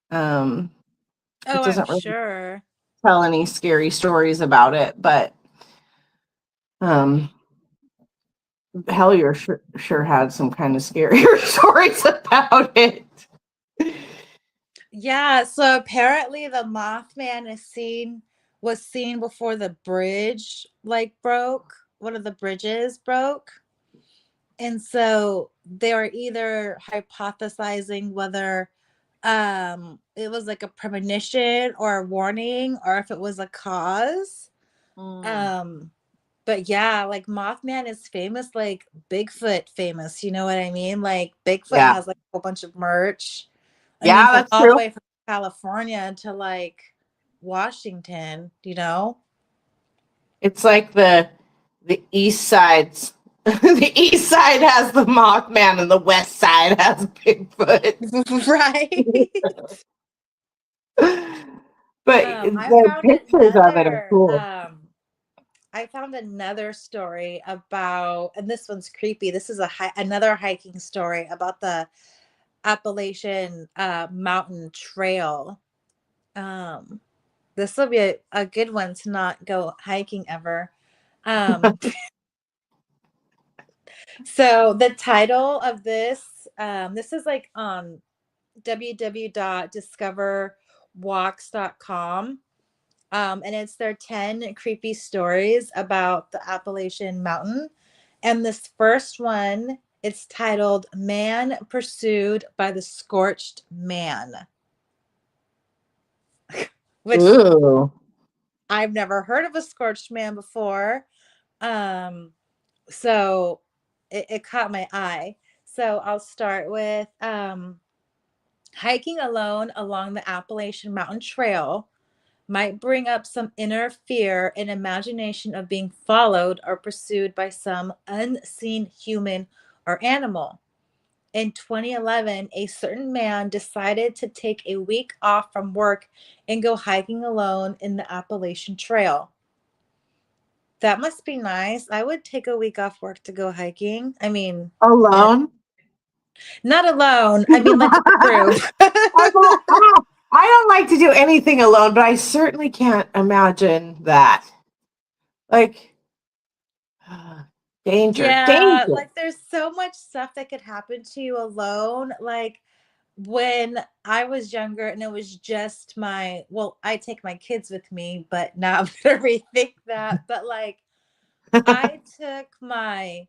It Oh, I'm doesn't really sure. tell any scary stories about it, but um, Hellier sure had some kind of scarier stories about it. Yeah, so apparently the Mothman was seen before the bridge like broke. One of the bridges broke. And so they were either hypothesizing whether it was like a premonition or a warning, or if it was a cause. Mm. Um, but yeah, like Mothman is famous, like Bigfoot famous. You know what I mean? Like Bigfoot Yeah. has like a whole bunch of merch. I mean, Yeah, from that's all the true. way from California to like Washington. You know? It's like the east side's the east side has the Mothman and the west side has Bigfoot. Right. But I the found pictures of it are another. cool. I found another story about, and this one's creepy. This is another hiking story about the Appalachian mountain trail. Um, this will be a good one to not go hiking ever. Um, so the title of this, this is like on www.discoverwalks.com. And it's their 10 creepy stories about the Appalachian Mountain. And this first one, it's titled Man Pursued by the Scorched Man, which Ooh. I've never heard of a scorched man before. Um, so it caught my eye. So I'll start with hiking alone along the Appalachian Mountain Trail might bring up some inner fear and imagination of being followed or pursued by some unseen human or animal. In 2011, a certain man decided to take a week off from work and go hiking alone in the Appalachian Trail. That must be nice. I would take a week off work to go hiking. I mean, eh, Alone? not alone. I mean, like with a group. I don't like to do anything alone, but I certainly can't imagine that. Like, danger, Yeah, danger. like there's so much stuff that could happen to you alone. Like when I was younger and it was just well, I take my kids with me, but now I'm gonna rethink that. But like I took God,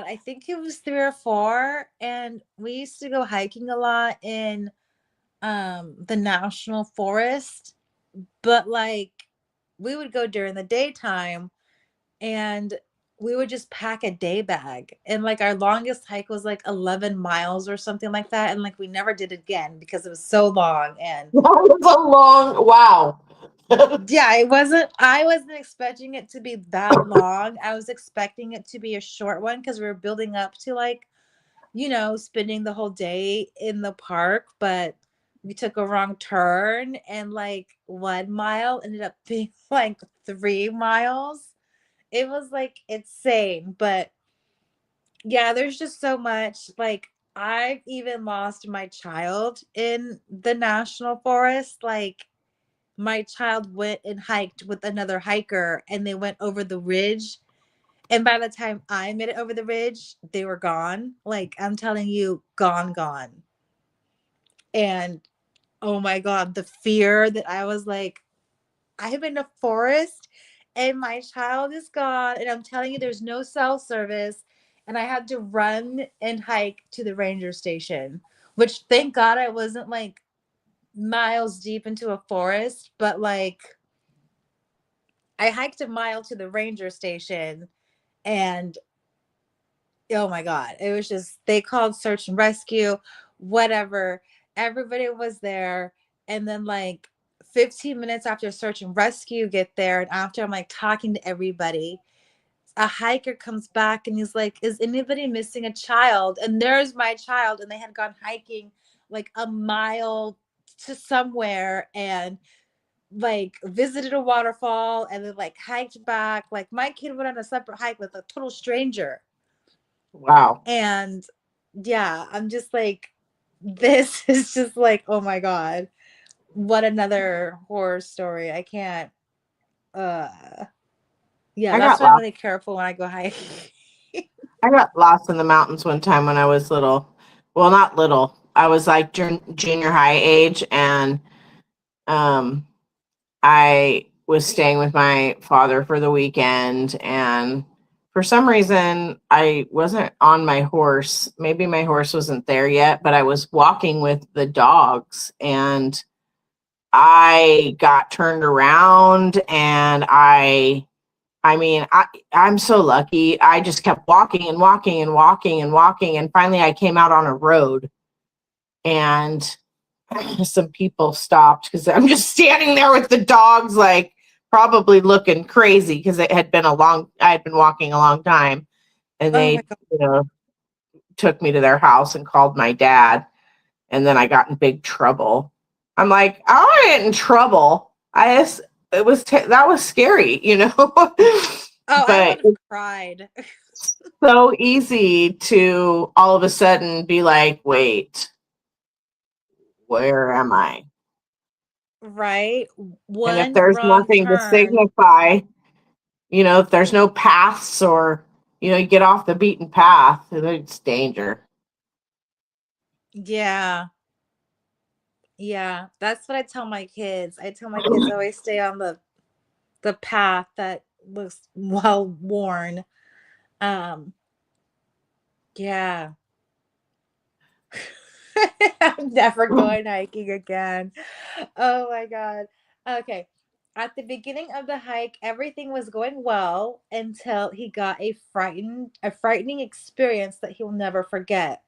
I think it was 3 or 4, and we used to go hiking a lot in the national forest, but like we would go during the daytime and we would just pack a day bag, and like our longest hike was like 11 miles or something like that, and like we never did it again because it was so long. And That was a long wow. yeah, I wasn't expecting it to be that long. I was expecting it to be a short one because we were building up to like, spending the whole day in the park, but we took a wrong turn and like 1 mile ended up being like 3 miles. It was like insane. But yeah, there's just so much. Like I've even lost my child in the national forest. Like my child went and hiked with another hiker and they went over the ridge. And by the time I made it over the ridge, they were gone. Like I'm telling you, gone, gone. And oh my God, the fear that I was like, I'm in a forest and my child is gone. And I'm telling you, there's no cell service. And I had to run and hike to the ranger station, which thank God I wasn't like miles deep into a forest, but like I hiked a mile to the ranger station and oh my God, it was just, they called search and rescue, whatever. Everybody was there. And then, like, 15 minutes after search and rescue get there, and after I'm like talking to everybody, a hiker comes back and he's like, is anybody missing a child? And there's my child. And they had gone hiking like a mile to somewhere and like visited a waterfall and then like hiked back. Like my kid went on a separate hike with a total stranger. Wow. And yeah, I'm just like, this is just like, oh my God, what another horror story. I can't, uh, yeah, I that's got why I'm lost. really careful when I go hiking. I got lost in the mountains one time when I was little. Well, not little. I was like junior high age, and um, I was staying with my father for the weekend, and for some reason, I wasn't on my horse. Maybe my horse wasn't there yet, but I was walking with the dogs and I got turned around and I'm so lucky. I just kept walking and walking and walking and walking. And finally I came out on a road and some people stopped because I'm just standing there with the dogs, like probably looking crazy because I had been walking a long time and Oh my they, God. took me to their house and called my dad. And then I got in big trouble. I'm like, I ain't in trouble. That was scary, Oh, I but would have cried. so easy to all of a sudden be like, wait, where am I? Right? And if One there's wrong nothing to turn. signify, if there's no paths or, you get off the beaten path, it's danger. Yeah. Yeah. That's what I tell my kids. I tell my kids always stay on the path that looks well worn. Um, yeah. I'm never going hiking again. Oh my God. Okay. At the beginning of the hike, everything was going well until he got a frightening experience that he'll never forget.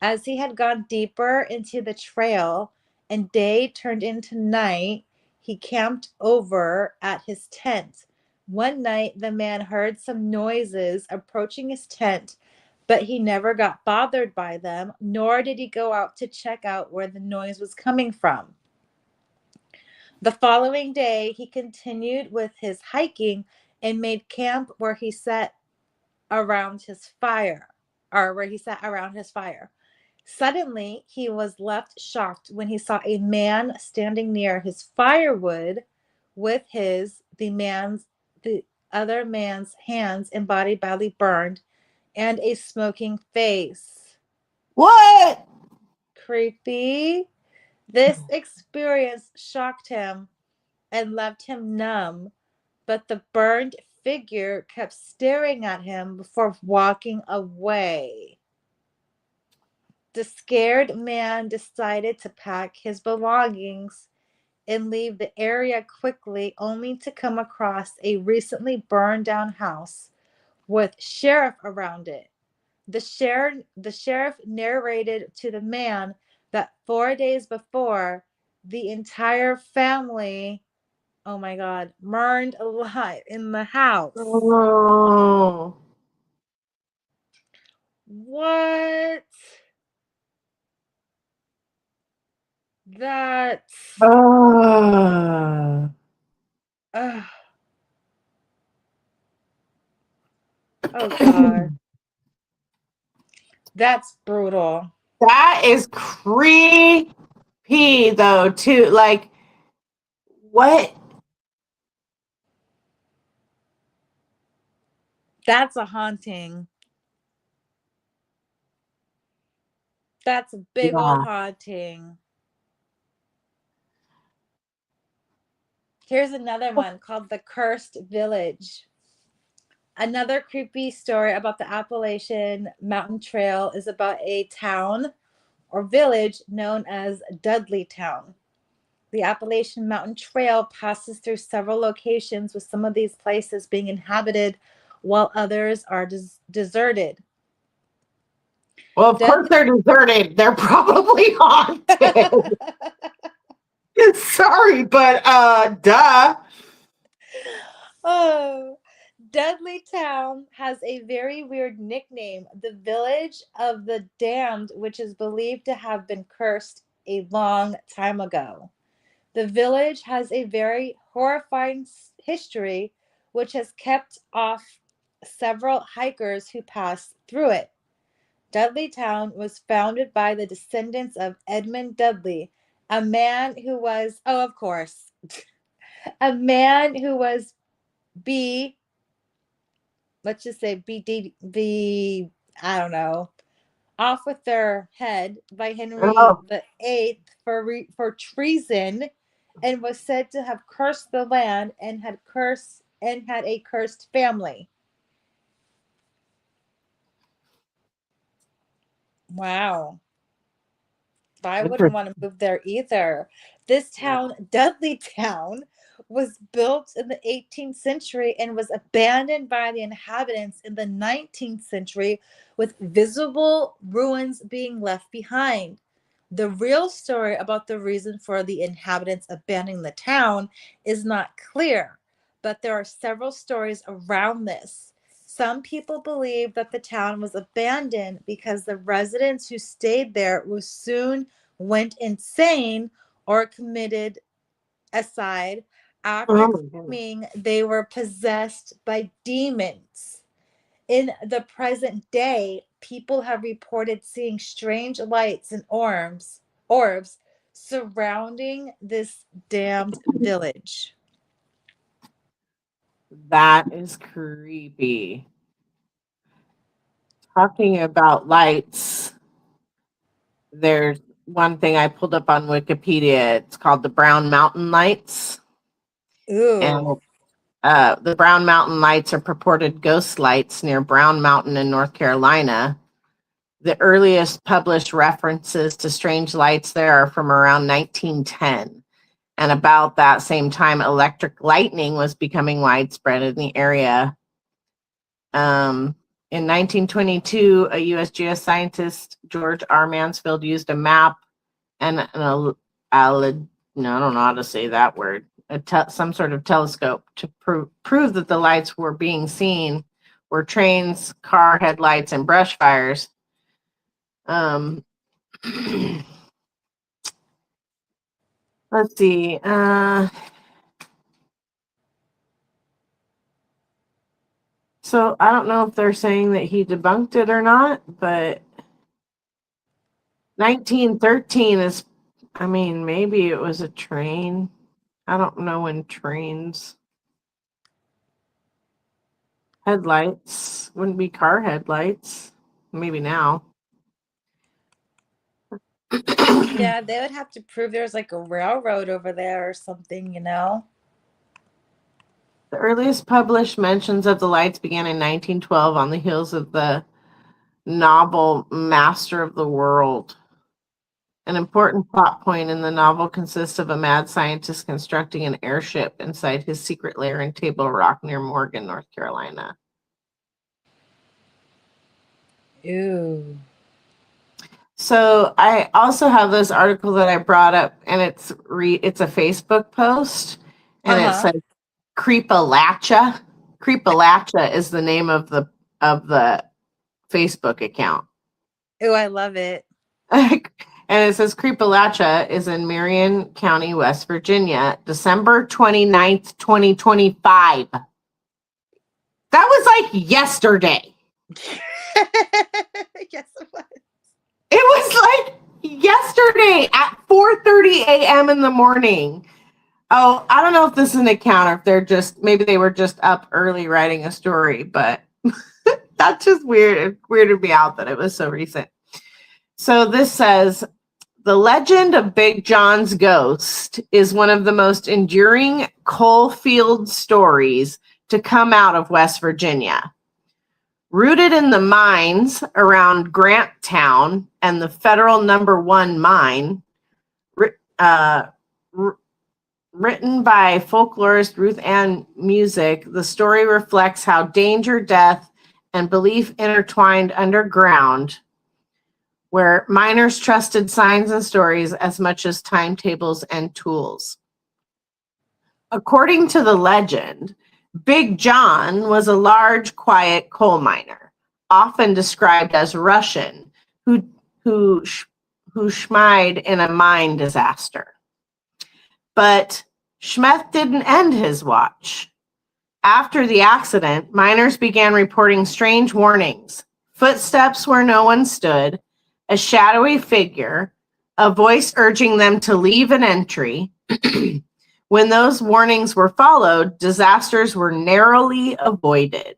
As he had gone deeper into the trail and day turned into night, he camped over at his tent. One night, the man heard some noises approaching his tent, but he never got bothered by them, nor did he go out to check out where the noise was coming from. The following day, he continued with his hiking and made camp where he sat around his fire, or where he sat around his fire. Suddenly, he was left shocked when he saw a man standing near his firewood with the other man's hands and body badly burned and a smoking face. What? Creepy. This experience shocked him and left him numb, but the burned figure kept staring at him before walking away. The scared man decided to pack his belongings and leave the area quickly, only to come across a recently burned down house with sheriff around it. The sheriff narrated to the man that 4 days before, the entire family, oh my God, burned alive in the house. Oh. What? That's. Ah. Uh, oh God. That's brutal. That is creepy though, too. Like, what? That's a haunting. That's a big old Yeah. haunting. Here's another one called The Cursed Village. Another creepy story about the Appalachian Mountain Trail is about a town or village known as Dudleytown. The Appalachian Mountain Trail passes through several locations, with some of these places being inhabited while others are deserted. Well, of course Dudley. they're deserted. They're probably haunted. Sorry, but duh. Oh, Dudleytown has a very weird nickname, the Village of the Damned, which is believed to have been cursed a long time ago. The village has a very horrifying history, which has kept off several hikers who pass through it. Dudleytown was founded by the descendants of Edmund Dudley, a man who was, oh, of course, a man who was B, let's just say BD, I don't know, off with their head by Henry Oh, the Eighth for treason, and was said to have cursed the land and had a cursed family. Wow. I wouldn't want to Interesting. move there either. This Yeah. town, Dudley Town, was built in the 18th century and was abandoned by the inhabitants in the 19th century, with visible ruins being left behind. The real story about the reason for the inhabitants abandoning the town is not clear, but there are several stories around this. Some people believe that the town was abandoned because the residents who stayed there were soon went insane or committed aside after Oh my goodness. claiming they were possessed by demons. In the present day, people have reported seeing strange lights and orbs surrounding this damned village. That is creepy. Talking about lights, there's one thing I pulled up on Wikipedia. It's called the Brown Mountain Lights. Ooh. And the Brown Mountain Lights are purported ghost lights near Brown Mountain in North Carolina. The earliest published references to strange lights there are from around 1910. And about that same time, electric lightning was becoming widespread in the area. In 1922, a U.S. geoscientist, George R. Mansfield, used a map and no, I don't know how to say that word, some sort of telescope to prove that the lights were being seen were trains, car headlights, and brush fires. Um, let's see. So I don't know if they're saying that he debunked it or not, but 1913 is, I mean, maybe it was a train. I don't know when trains headlights wouldn't be car headlights. Maybe now. The Yeah, they would have to prove there's like a railroad over there or something, you know? earliest published mentions of the lights began in 1912 on the heels of the novel Master of the World. An important plot point in the novel consists of a mad scientist constructing an airship inside his secret lair in Table Rock near Morgan, North Carolina. Ooh. So I also have this article that I brought up, and it's a Facebook post, and it Uh-huh. says Creepalacha. Creepalacha is the name of the Facebook account. Ooh, I love it. And it says Creepalacha is in Marion County, West Virginia, December 29th, 2025. That was like yesterday. Yes, it was. It was like yesterday at 4:30 a.m. in the morning. Oh, I don't know if this is an account or if maybe they were just up early writing a story, but that's just weird. It weirded me out that it was so recent. So this says, the legend of Big John's ghost is one of the most enduring coal field stories to come out of West Virginia. Rooted in the mines around Granttown and the federal #1 mine, uh, written by folklorist Ruth Ann Music, the story reflects how danger, death, and belief intertwined underground, where miners trusted signs and stories as much as timetables and tools. According to the legend, Big John was a large, quiet coal miner, often described as Russian, who schmied in a mine disaster. But Schmeth didn't end his watch. After the accident, miners began reporting strange warnings, footsteps where no one stood, a shadowy figure, a voice urging them to leave an entry. When those warnings were followed, disasters were narrowly avoided.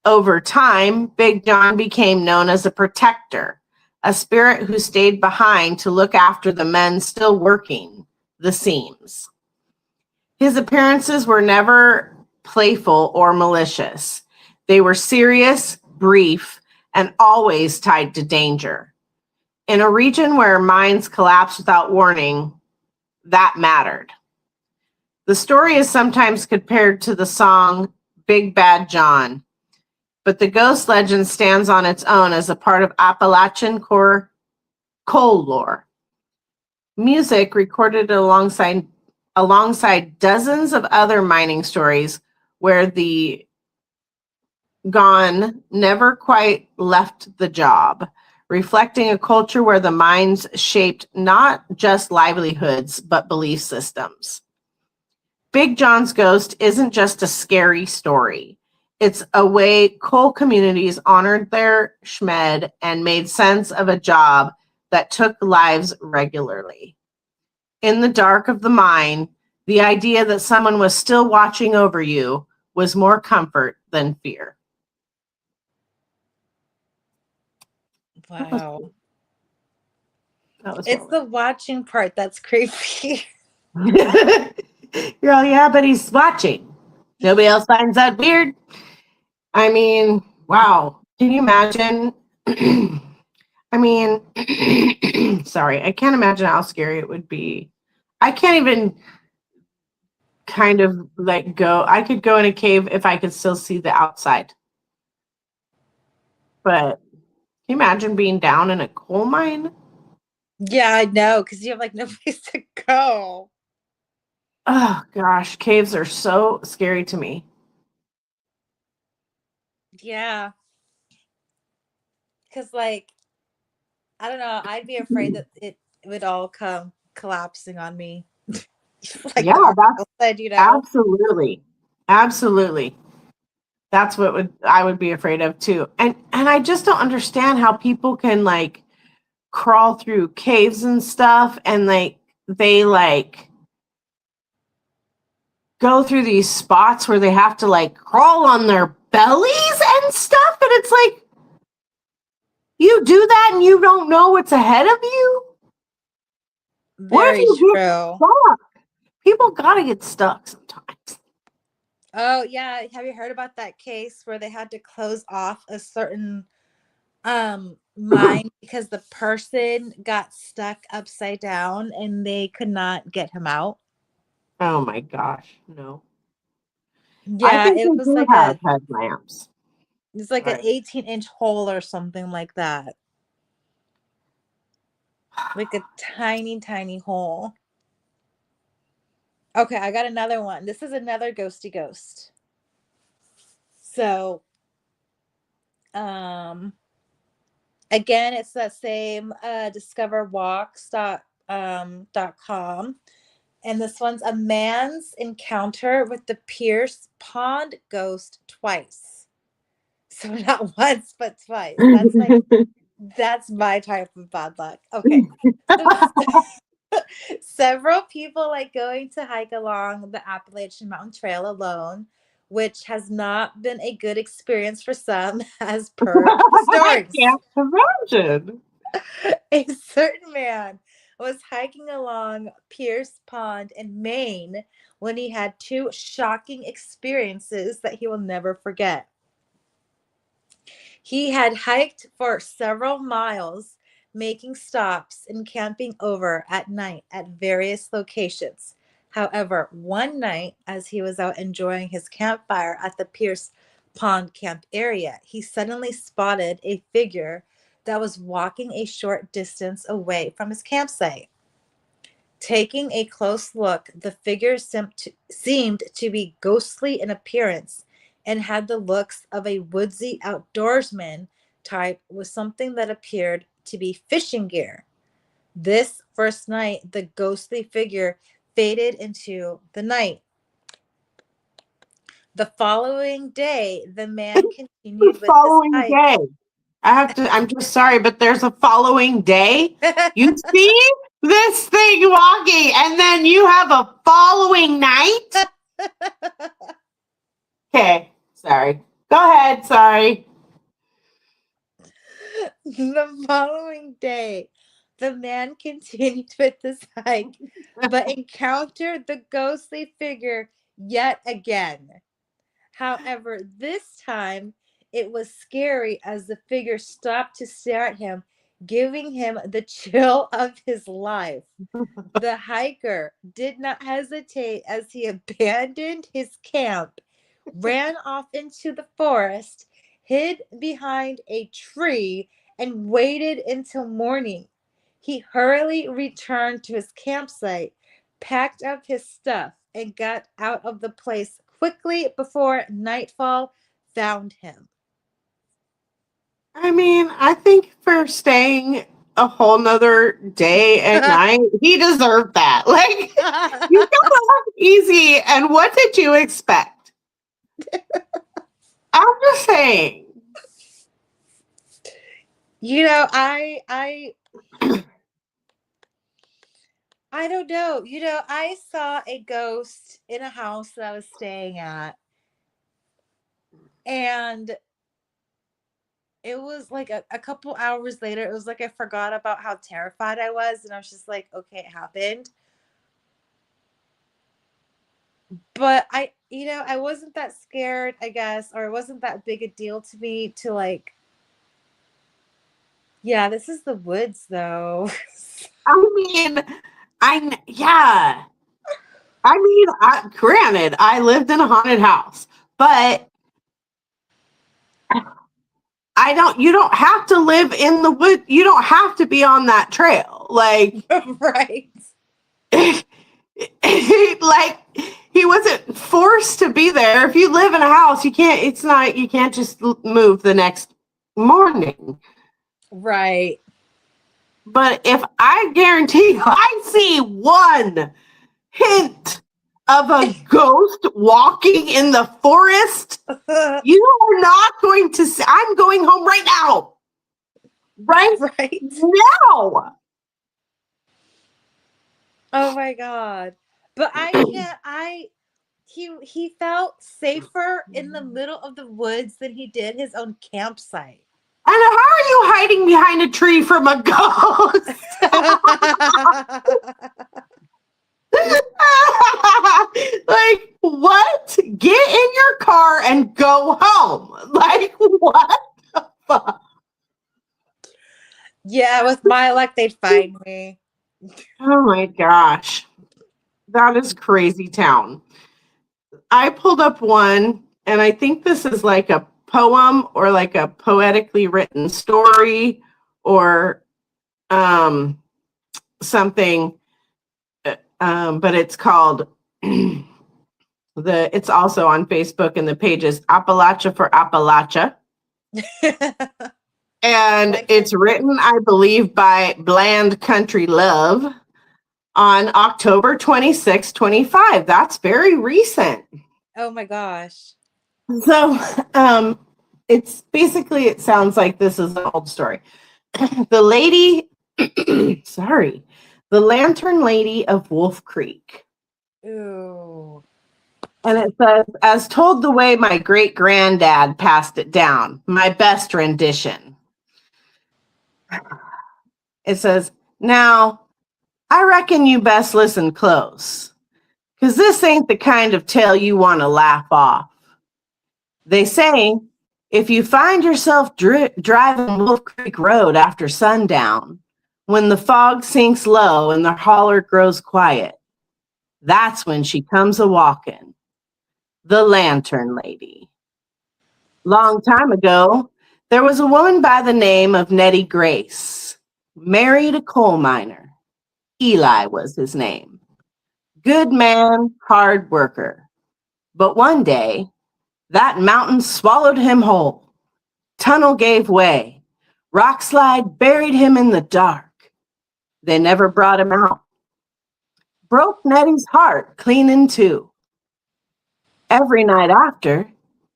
Over time, Big John became known as a protector, a spirit who stayed behind to look after the men still working the seams. His appearances were never playful or malicious. They were serious, brief, and always tied to danger. In a region where mines collapse without warning, that mattered. The story is sometimes compared to the song Big Bad John, but the ghost legend stands on its own as a part of Appalachian coal lore. Music recorded alongside dozens of other mining stories where the gone never quite left the job, reflecting a culture where the mines shaped not just livelihoods, but belief systems. Big John's Ghost isn't just a scary story. It's a way coal communities honored their schmed and made sense of a job that took lives regularly. In the dark of the mine, the idea that someone was still watching over you was more comfort than fear. Wow. That was It's the watching part that's creepy. You're all, yeah, but he's watching. Nobody else finds that weird. I mean, wow. Can you imagine? I mean, sorry, I can't imagine how scary it would be. I can't even kind of like go. I could go in a cave if I could still see the outside. But can you imagine being down in a coal mine? Yeah, I know, because you have like no place to go. Oh gosh, caves are so scary to me. Yeah. Because, like, I don't know, I'd be afraid that it would all come collapsing on me. Like Yeah, the that's article said, absolutely. Absolutely. That's what I would be afraid of too. And I just don't understand how people can like crawl through caves and stuff and like they like go through these spots where they have to like crawl on their bellies and stuff and it's like you do that and you don't know what's ahead of you? What if Very you get true. stuck? People got to get stuck sometimes. Oh, yeah. Have you heard about that case where they had to close off a certain mine because the person got stuck upside down and they could not get him out? Oh my gosh, no. I Yeah, think it they was do like have headlamps. an Right. 18-inch hole or something like that. Like a tiny, tiny hole. Okay, I got another one. This is another ghosty ghost. So, um, again, it's that same discoverwalks.com. And this one's a man's encounter with the Pierce Pond ghost twice. So not once, but twice. That's my type of bad luck. Okay. So several people like going to hike along the Appalachian Mountain Trail alone, which has not been a good experience for some, as per the I stories. can't imagine. A certain man was hiking along Pierce Pond in Maine when he had two shocking experiences that he will never forget. He had hiked for several miles, making stops and camping over at night at various locations. However, one night, as he was out enjoying his campfire at the Pierce Pond camp area, he suddenly spotted a figure that was walking a short distance away from his campsite. Taking a close look, the figure seemed to be ghostly in appearance and had the looks of a woodsy outdoorsman type with something that appeared to be fishing gear. This first night, the ghostly figure faded into the night. The following day, the man The continued with his following hike. day. I'm just sorry, but there's a following day. You see this thing walking, and then you have a following night. Okay, sorry. Go ahead, sorry. The following day, the man continued with his hike, but encountered the ghostly figure yet again. However, this time it was scary as the figure stopped to stare at him, giving him the chill of his life. The hiker did not hesitate as he abandoned his camp, ran off into the forest, hid behind a tree, and waited until morning. He hurriedly returned to his campsite, packed up his stuff, and got out of the place quickly before nightfall found him. I mean, I think for staying a whole nother day at night, he deserved that. Like, you got off easy, and what did you expect? I'm just saying. You know, I don't know. You know, I saw a ghost in a house that I was staying at, and it was like a couple hours later, it was like I forgot about how terrified I was, and I was just like, okay, it happened. But I wasn't that scared, I guess, or it wasn't that big a deal to me to like, yeah, this is the woods though. I mean, yeah. I mean, granted, I lived in a haunted house, but you don't have to live in the wood. You don't have to be on that trail. Like, Right. like he wasn't forced to be there. If you live in a house, you can't just move the next morning. Right. But if I guarantee you, I see one hint of a ghost walking in the forest, you are not going to see. I'm going home right now. Right Right. now. Oh my god. But I can't he felt safer in the middle of the woods than he did his own campsite. And how are you hiding behind a tree from a ghost? Like, what? Get in your car and go home. Like, what the fuck? Yeah, with my luck, they'd find me. Oh my gosh. That is crazy town. I pulled up one, and I think this is like a poem or like a poetically written story or something. But it's called it's also on Facebook, and the page is Appalachia for Appalachia. And it's written, I believe, by Bland Country Love on October 26, 25. That's very recent. Oh my gosh. So it's basically, it sounds like this is an old story. The lady, sorry, the Lantern Lady of Wolf Creek. Ooh. And it says, as told the way my great granddad passed it down, my best rendition. It says, now, I reckon you best listen close, because this ain't the kind of tale you want to laugh off. They say, if you find yourself driving Wolf Creek Road after sundown, when the fog sinks low and the holler grows quiet, that's when she comes a-walking, the Lantern Lady. Long time ago, there was a woman by the name of Nettie Grace, married a coal miner. Eli was his name. Good man, hard worker. But one day, that mountain swallowed him whole. Tunnel gave way. Rockslide buried him in the dark. They never brought him out. Broke Nettie's heart clean in two. Every night after,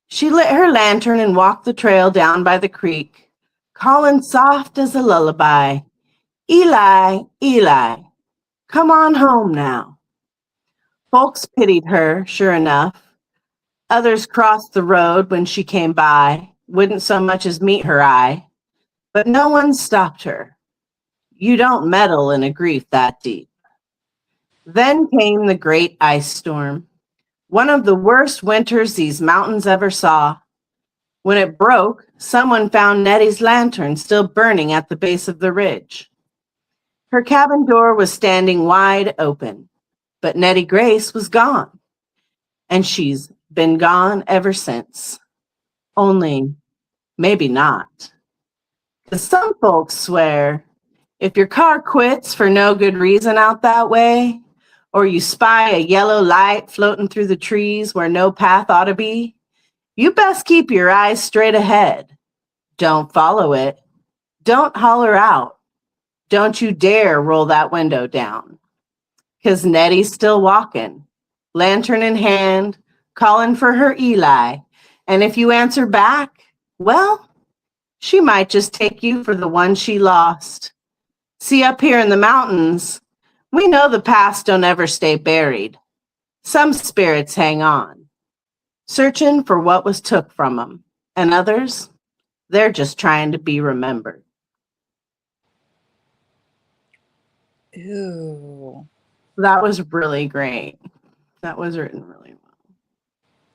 she lit her lantern and walked the trail down by the creek, calling soft as a lullaby, Eli, Eli, come on home now. Folks pitied her, sure enough. Others crossed the road when she came by, wouldn't so much as meet her eye. But no one stopped her. You don't meddle in a grief that deep. Then came the great ice storm, one of the worst winters these mountains ever saw. When it broke, someone found Nettie's lantern still burning at the base of the ridge. Her cabin door was standing wide open, but Nettie Grace was gone, and she's been gone ever since. Only maybe not. 'Cause some folks swear if your car quits for no good reason out that way, or you spy a yellow light floating through the trees where no path ought to be, you best keep your eyes straight ahead. Don't follow it. Don't holler out. Don't you dare roll that window down. 'Cause Nettie's still walking, lantern in hand, calling for her Eli. And if you answer back, well, she might just take you for the one she lost. See, up here in the mountains, we know the past don't ever stay buried. Some spirits hang on, searching for what was took from them, and others, they're just trying to be remembered. Ooh, That was really great. That was written really well.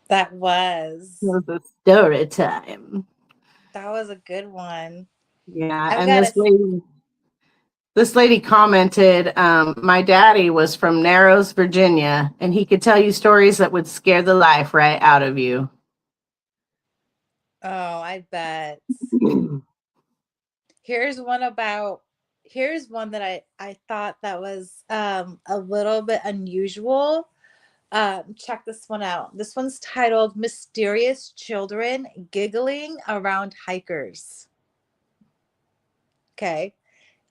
that was It was a story time. a good one. Yeah, I've and got this lady commented, my daddy was from Narrows, Virginia, and he could tell you stories that would scare the life right out of you. Oh, I bet. Here's one that I thought that was a little bit unusual. Check this one out. This one's titled Mysterious Children Giggling Around Hikers. Okay.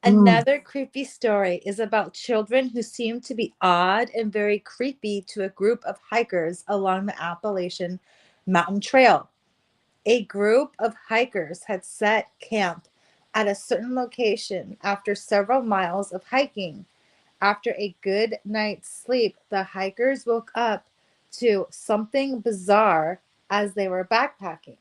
Another creepy story is about children who seem to be odd and very creepy to a group of hikers along the Appalachian Mountain Trail. A group of hikers had set camp at a certain location after several miles of hiking. After a good night's sleep, the hikers woke up to something bizarre as they were backpacking.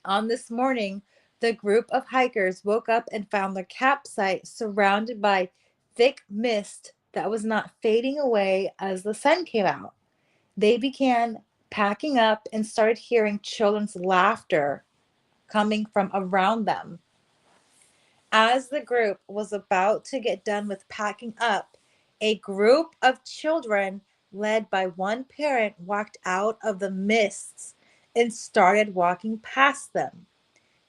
On this morning, the group of hikers woke up and found their campsite surrounded by thick mist that was not fading away as the sun came out. They began packing up and started hearing children's laughter coming from around them. As the group was about to get done with packing up, a group of children, led by one parent, walked out of the mists and started walking past them.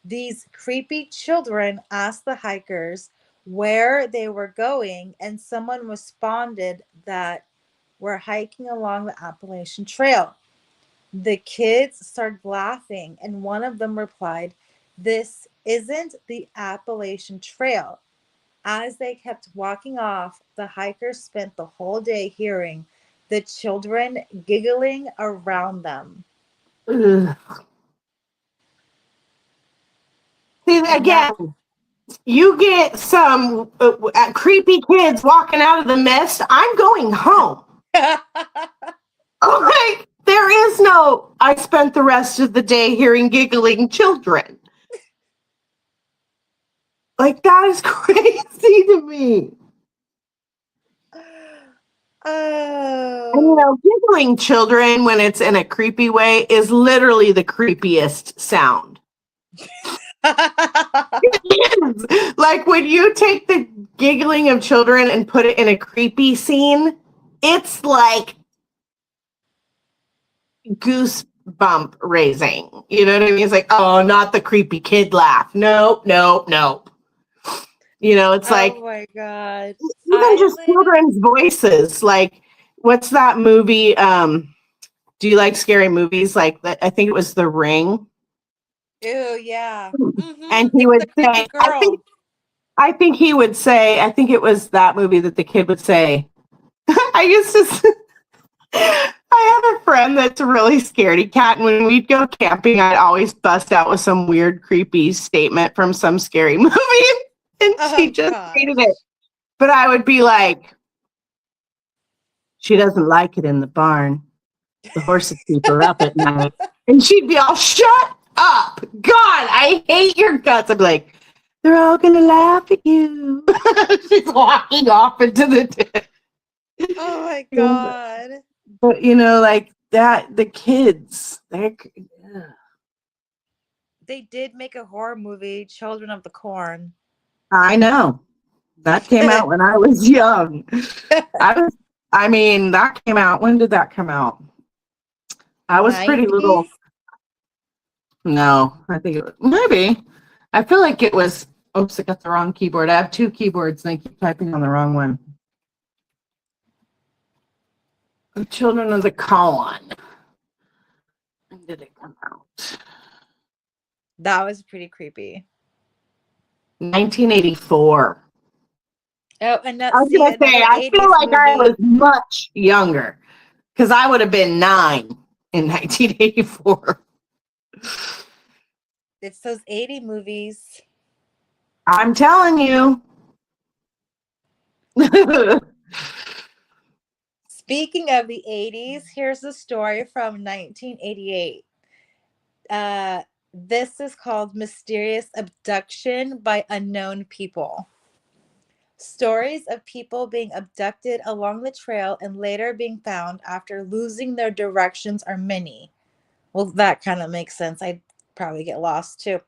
These creepy children asked the hikers where they were going, and someone responded that we're hiking along the Appalachian Trail. The kids started laughing, and one of them replied, "This isn't the Appalachian Trail." As they kept walking off, the hikers spent the whole day hearing the children giggling around them. Ugh. See, And that again, you get some creepy kids walking out of the mist. I'm going home. Like, there is no, I spent the rest of the day hearing giggling children. Like, that is crazy to me. And, you Oh. know, giggling children when it's in a creepy way is literally the creepiest sound. Like, when you take the giggling of children and put it in a creepy scene, it's like goosebump raising. You know what I mean? It's like, oh, not the creepy kid laugh. Nope, nope, nope. You know, it's Oh like my God. even I just children's voices. Like, what's that movie? Do you like scary movies? Like, I think it was The Ring. Ew, yeah. And he It's would the creepy say, girl. I think he would say, I think it was that movie that the kid would say, I used to, I have a friend that's a really scaredy cat. And when we'd go camping, I'd always bust out with some weird, creepy statement from some scary movie. And she Oh just hated it. gosh. But I would be like, she doesn't like it in the barn. The horses keep her up at night. And she'd be all, shut up. God, I hate your guts. I'd be like, they're all going to laugh at you. She's walking off into the tent. Oh my God. But, you know, like that, the kids, they're, yeah. They did make a horror movie, Children of the Corn. I know. That came out when I was young. I mean, that came out. When did that come out? I was pretty 90s? little. No, I think it was maybe. I feel like it was. Oops, I got the wrong keyboard. I have two keyboards and I keep typing on the wrong one. The Children of the Corn. When did it come out? That was pretty creepy. 1984. Oh, and I let's was see gonna say, another I feel 80s like I was movie. much younger because I would have been 9 in 1984. It's those 80 movies. I'm telling you. Speaking of the 80s, here's a story from 1988. This is called Mysterious Abduction by Unknown People. Stories of people being abducted along the trail and later being found after losing their directions are many. Well, that kind of makes sense. I'd probably get lost too.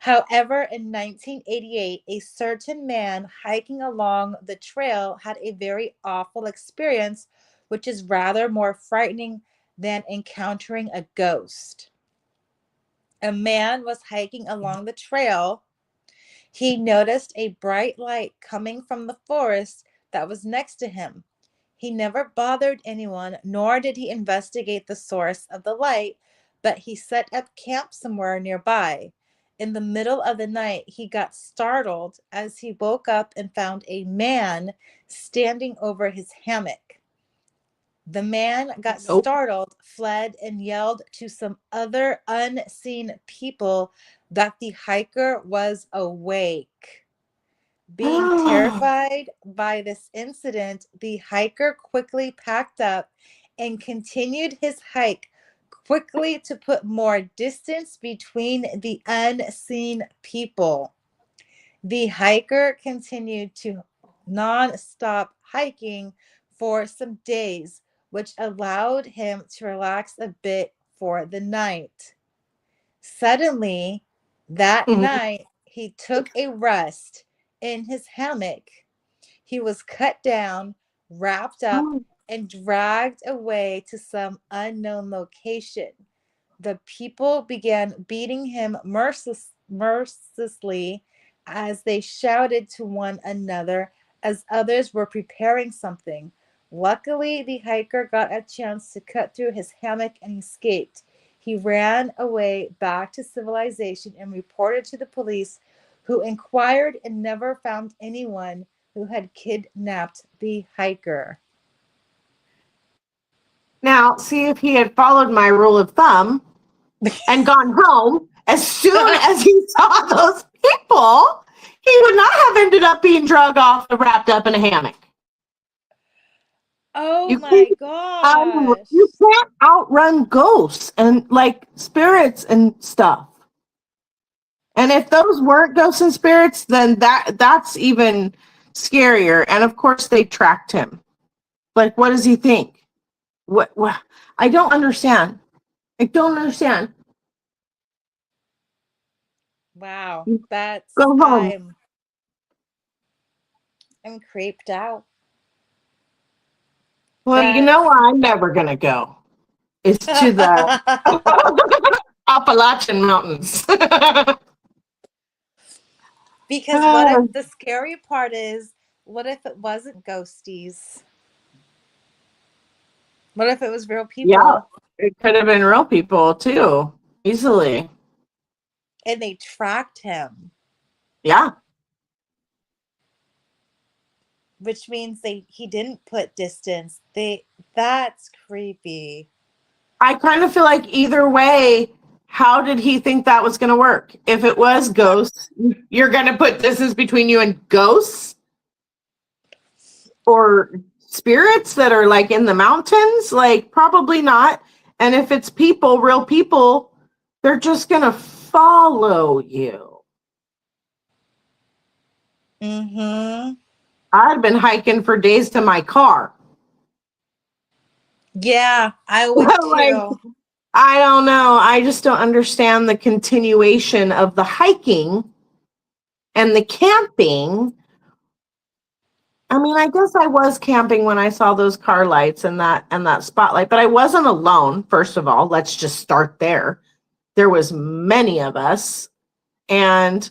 However, in 1988, a certain man hiking along the trail had a very awful experience, which is rather more frightening than encountering a ghost. A man was hiking along the trail. He noticed a bright light coming from the forest that was next to him. He never bothered anyone, nor did he investigate the source of the light, but he set up camp somewhere nearby. In the middle of the night, he got startled as he woke up and found a man standing over his hammock. The man got Nope. startled, fled, and yelled to some other unseen people that the hiker was awake. Being terrified by this incident, the hiker quickly packed up and continued his hike quickly to put more distance between the unseen people. The hiker continued to non-stop hiking for some days, which allowed him to relax a bit for the night. Suddenly, that night, he took a rest in his hammock. He was cut down, wrapped up, and dragged away to some unknown location. The people began beating him mercilessly as they shouted to one another as others were preparing something. Luckily, the hiker got a chance to cut through his hammock and escaped. He ran away back to civilization and reported to the police, who inquired and never found anyone who had kidnapped the hiker. Now, see if he had followed my rule of thumb and gone home as soon as he saw those people, he would not have ended up being drug off and wrapped up in a hammock. Oh You can't, my gosh. you can't outrun ghosts and like spirits and stuff. And if those weren't ghosts and spirits, then that's even scarier. And of course, they tracked him. Like, what does he think? What? I don't understand. I don't understand. Wow. That's Go home. I'm creeped out. Well, you That's know where I'm never gonna go is to the Appalachian Mountains. because what if the scary part is, what if it wasn't ghosties? What if it was real Yeah, people it could have been real people too, easily. and they tracked him, Yeah. which means he didn't put distance. That's creepy. I kind of feel like either way, how did he think that was going to work? If it was ghosts, you're going to put distance between you and ghosts or spirits that are like in the mountains? Like, probably not. And if it's people, real people, they're just going to follow you. Mhm. I'd been hiking for days to my car. Yeah, I would Like, too. I don't know. I just don't understand the continuation of the hiking and the camping. I mean, I guess I was camping when I saw those car lights and that spotlight, but I wasn't alone, first of all. Let's just start there. There was many of us, and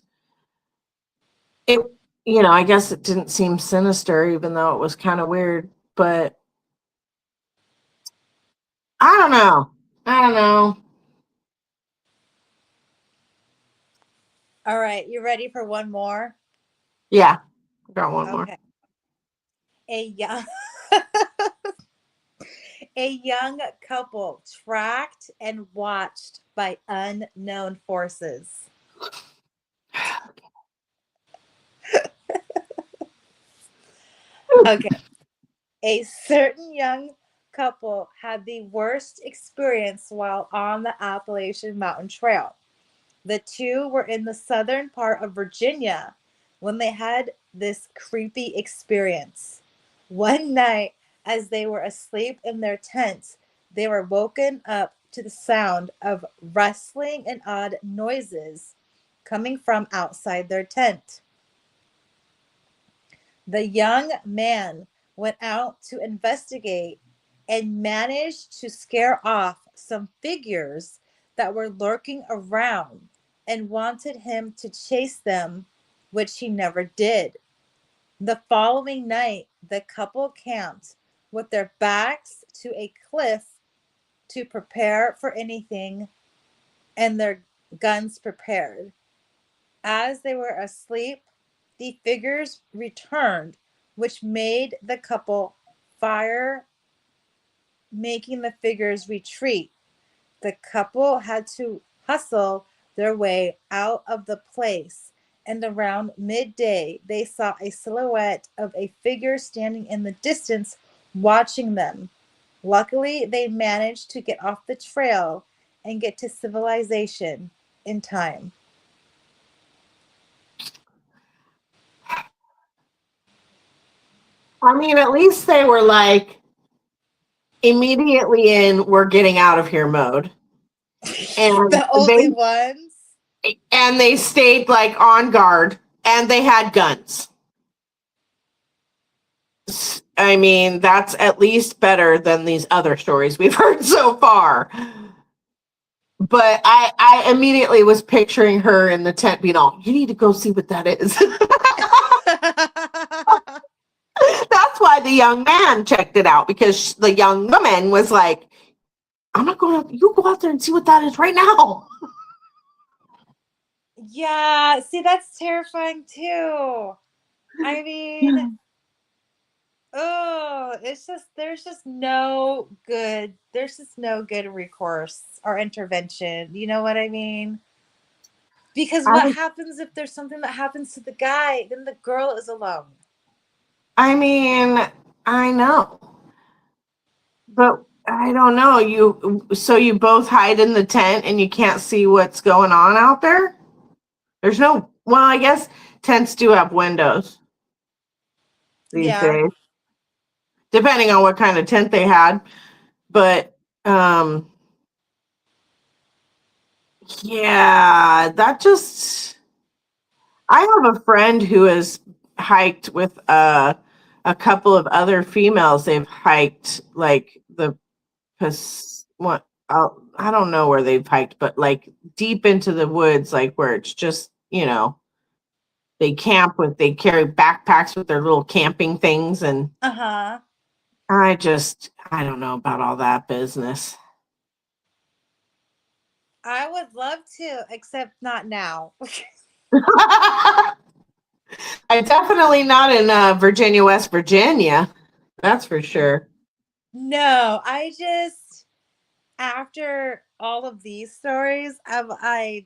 it, I guess it didn't seem sinister, even though it was kind of weird, but I don't know. I don't know. All right, you ready for one more? Yeah, got one more. Okay. A young a young couple tracked and watched by unknown forces. Okay. A certain young couple had the worst experience while on the Appalachian Mountain Trail. The two were in the southern part of Virginia when they had this creepy experience. One night, as they were asleep in their tent, they were woken up to the sound of rustling and odd noises coming from outside their tent. The young man went out to investigate and managed to scare off some figures that were lurking around and wanted him to chase them, which he never did. The following night, the couple camped with their backs to a cliff to prepare for anything and their guns prepared. As they were asleep, the figures returned, which made the couple fire, making the figures retreat. The couple had to hustle their way out of the place, and around midday, they saw a silhouette of a figure standing in the distance watching them. Luckily, they managed to get off the trail and get to civilization in time. I mean, at least they were like immediately in we're getting out of here mode. And The only ones. they stayed like on guard and they had guns. I mean, that's at least better than these other stories we've heard so far. But I immediately was picturing her in the tent being all, you need to go see what that is. That's why the young man checked it out, because the young woman was like, I'm not going to, you go out there and see what that is right now. Yeah, see, that's terrifying too. I mean, oh, it's just there's just no good recourse or intervention. You know what I mean? Because what I, happens if there's something that happens to the guy? Then the girl is alone. I mean, I know, but I don't know. So you both hide in the tent and you can't see what's going on out there? There's no, well, I guess tents do have windows these Yeah. days, depending on what kind of tent they had. But yeah, that just, I have a friend who has hiked with a couple of other females. They've hiked like what, I don't know where they've hiked, but like deep into the woods, like where it's just, they carry backpacks with their little camping things. And Uh-huh. I don't know about all that business. I would love to, except not now. I definitely not in Virginia, West Virginia. That's for sure. No, after all of these stories, I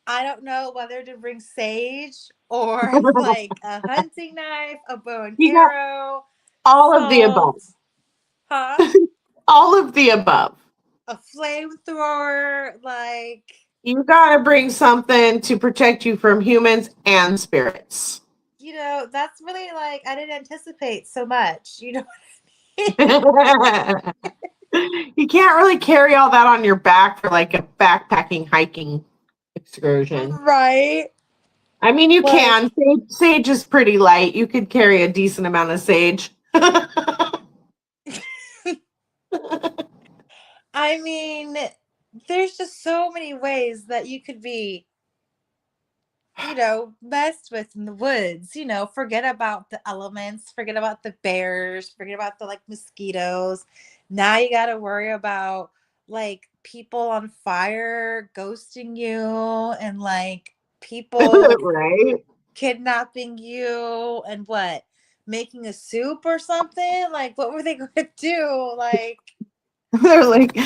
don't know whether to bring sage or like a hunting knife, a bow and You got arrow, all of the above. salt, huh? All of the above. A flamethrower, like, You got to bring something to protect you from humans and spirits. that's really like I didn't anticipate so much, I You can't really carry all that on your back for like a backpacking hiking excursion. Right? I mean, you Like, can. Sage is pretty light. You could carry a decent amount of sage. I mean, there's just so many ways that you could be, messed with in the woods. Forget about the elements, forget about the bears, forget about the like mosquitoes. Now you got to worry about like people on fire ghosting you and like people Right? kidnapping you and what? Making a soup or something? Like, what were they going to do? Like, They're like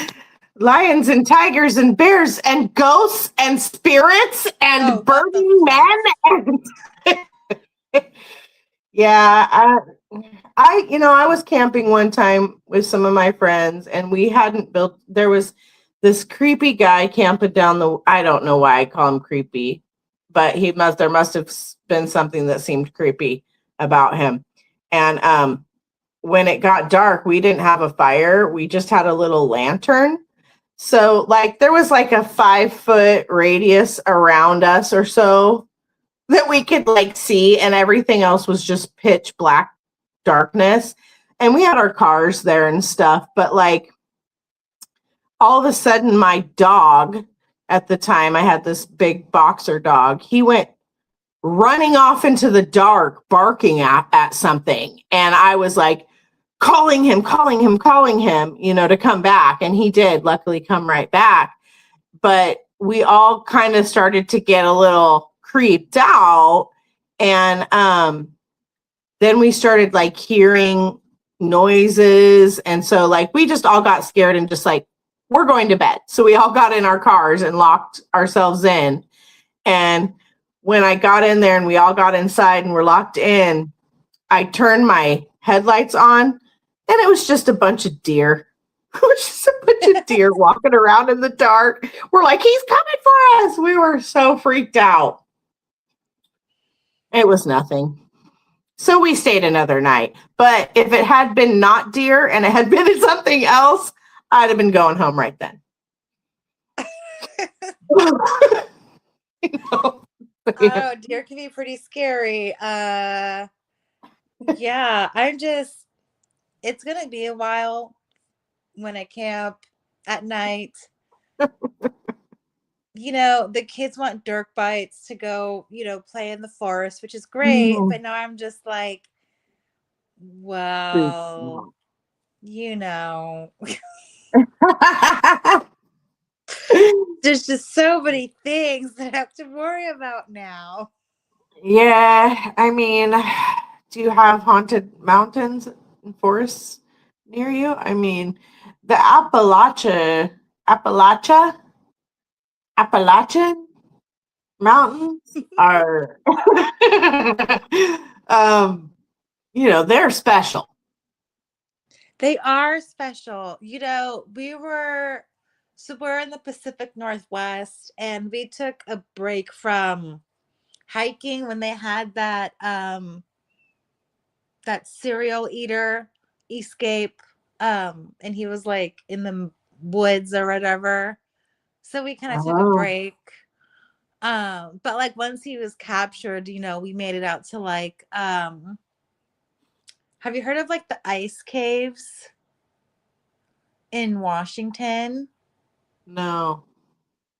lions and tigers and bears and ghosts and spirits and oh, what the burning fuck? men. And yeah, I was camping one time with some of my friends, and we hadn't built. There was this creepy guy camping down the. I don't know why I call him creepy, but there must have been something that seemed creepy about him. And when it got dark, we didn't have a fire. We just had a little lantern. So like there was like a 5 foot radius around us or so that we could like see, and everything else was just pitch black darkness. And we had our cars there and stuff, but like all of a sudden my dog, at the time I had this big boxer dog, he went running off into the dark barking at something, and I was like calling him, to come back, and he did luckily come right back. But we all kind of started to get a little creeped out, and then we started like hearing noises, and so like we just all got scared and just like, we're going to bed. So we all got in our cars and locked ourselves in. And when I got in there and we all got inside and we're locked in, I turned my headlights on, and it was just a bunch of deer. It was just a bunch of deer walking around in the dark. We're like, he's coming for us. We were so freaked out. It was nothing. So we stayed another night. But if it had been not deer and it had been something else, I'd have been going home right then. I don't Yeah. know, deer can be pretty scary. Yeah, it's gonna be a while when I camp at night. The kids want dirt bites to go, play in the forest, which is great. Mm. But now I'm just like, well, you know, there's just so many things that I have to worry about now. Yeah, I mean, do you have haunted mountains and forests near you? I mean, the Appalachia, Appalachian mountains are, um, they're special. They are special. We're in the Pacific Northwest and we took a break from hiking when they had that serial eater escape, and he was like in the woods or whatever. So we kind of took a Oh, break. But like once he was captured, we made it out to like have you heard of like the ice caves in Washington? no.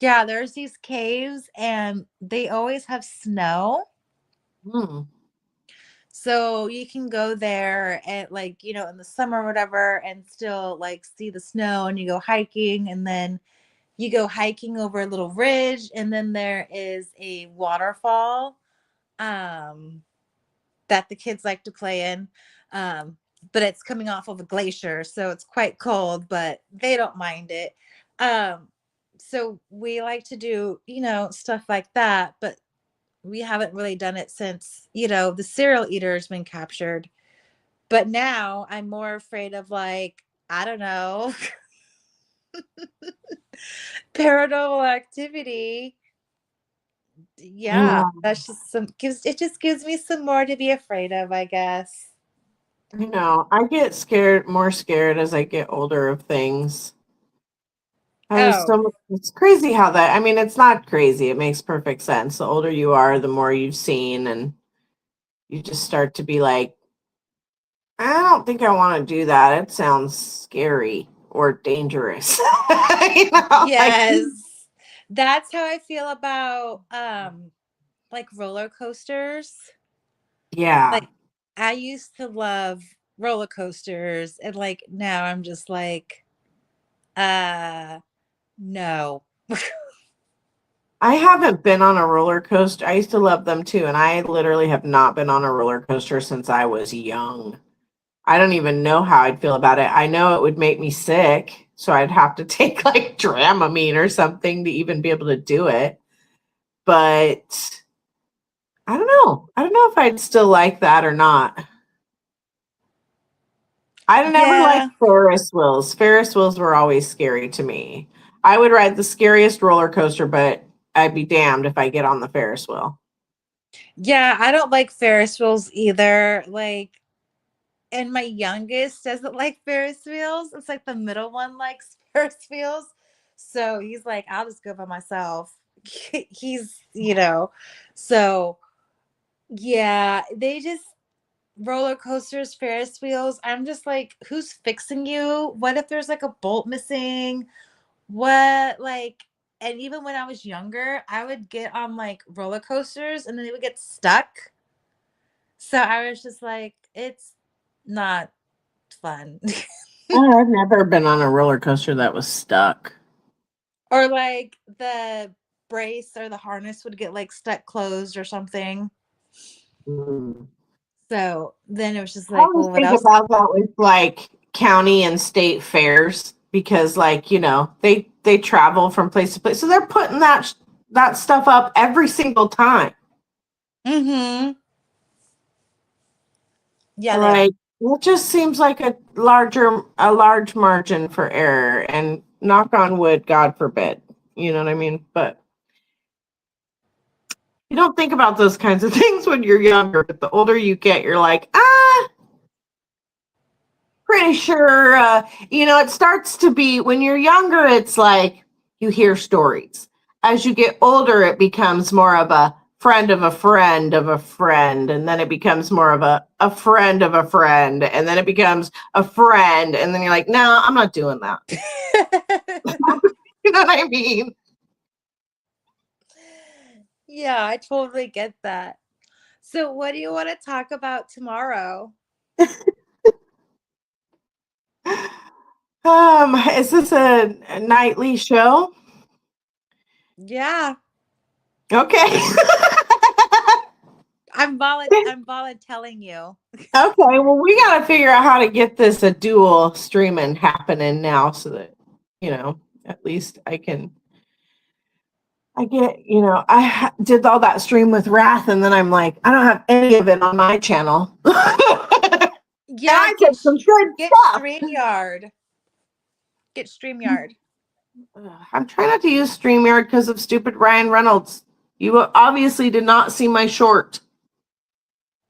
Yeah, there's these caves and they always have snow. Hmm. So you can go there at like, in the summer or whatever and still like see the snow, and you go hiking, and then you go hiking over a little ridge, and then there is a waterfall um that the kids like to play in. Um but it's coming off of a glacier, so it's quite cold, but they don't mind it. So we like to do, stuff like that, but we haven't really done it since, the serial eater's been captured. But now I'm more afraid of like, I don't know, paranormal activity. Yeah, Yeah. that's just gives me some more to be afraid of, I guess. I know. I get scared, more scared as I get older of things. I just Oh, don't, it's crazy how that, I mean, it's not crazy. It makes perfect sense. The older you are, the more you've seen, and you just start to be like, I don't think I want to do that. It sounds scary or dangerous. Like, yes. That's how I feel about like roller coasters. yeah. Like I used to love roller coasters and like now I'm just like uh no. I haven't been on a roller coaster. I used to love them too, and I literally have not been on a roller coaster since I was young. I don't even know how I'd feel about it. I know it would make me sick, so I'd have to take like Dramamine or something to even be able to do it. But I don't know. I don't know if I'd still like that or not. I never liked Yeah. Ferris wheels. Ferris wheels were always scary to me. I would ride the scariest roller coaster, but I'd be damned if I get on the Ferris wheel. Yeah, I don't like Ferris wheels either. Like and my youngest doesn't like Ferris wheels. It's like the middle one likes Ferris wheels. So he's like, I'll just go by myself. He's, so yeah, they just roller coasters, Ferris wheels. I'm just like, who's fixing you? What if there's like a bolt missing? What like and even when I was younger, I would get on like roller coasters and then they would get stuck. So I was just like, it's not fun. Oh, I've never been on a roller coaster that was stuck. Or like the brace or the harness would get like stuck closed or something. Mm. So then it was just I like, always well, what think else? about that with like county and state fairs because like, they travel from place to place. So they're putting that stuff up every single time. Mm-hmm. Yeah, they are. Like it just seems like a large margin for error, and knock on wood, God forbid. You know what I mean? But you don't think about those kinds of things when you're younger, but the older you get, you're like, pretty sure, it starts to be when you're younger, it's like you hear stories. As you get older, it becomes more of a friend of a friend of a friend. And then it becomes more of a friend of a friend. And then it becomes a friend. And then you're like, no, I'm not doing that. You know what I mean? Yeah, I totally get that. So what do you want to talk about tomorrow? Is this a nightly show? Yeah, Okay. I'm voluntelling you. Okay, well, we got to figure out how to get this a dual streaming happening now so that, at least did all that stream with Wrath, and then I'm like, I don't have any of it on my channel. And Yeah, I said some good get stuff. StreamYard. Get StreamYard. I'm trying not to use StreamYard because of stupid Ryan Reynolds. You obviously did not see my short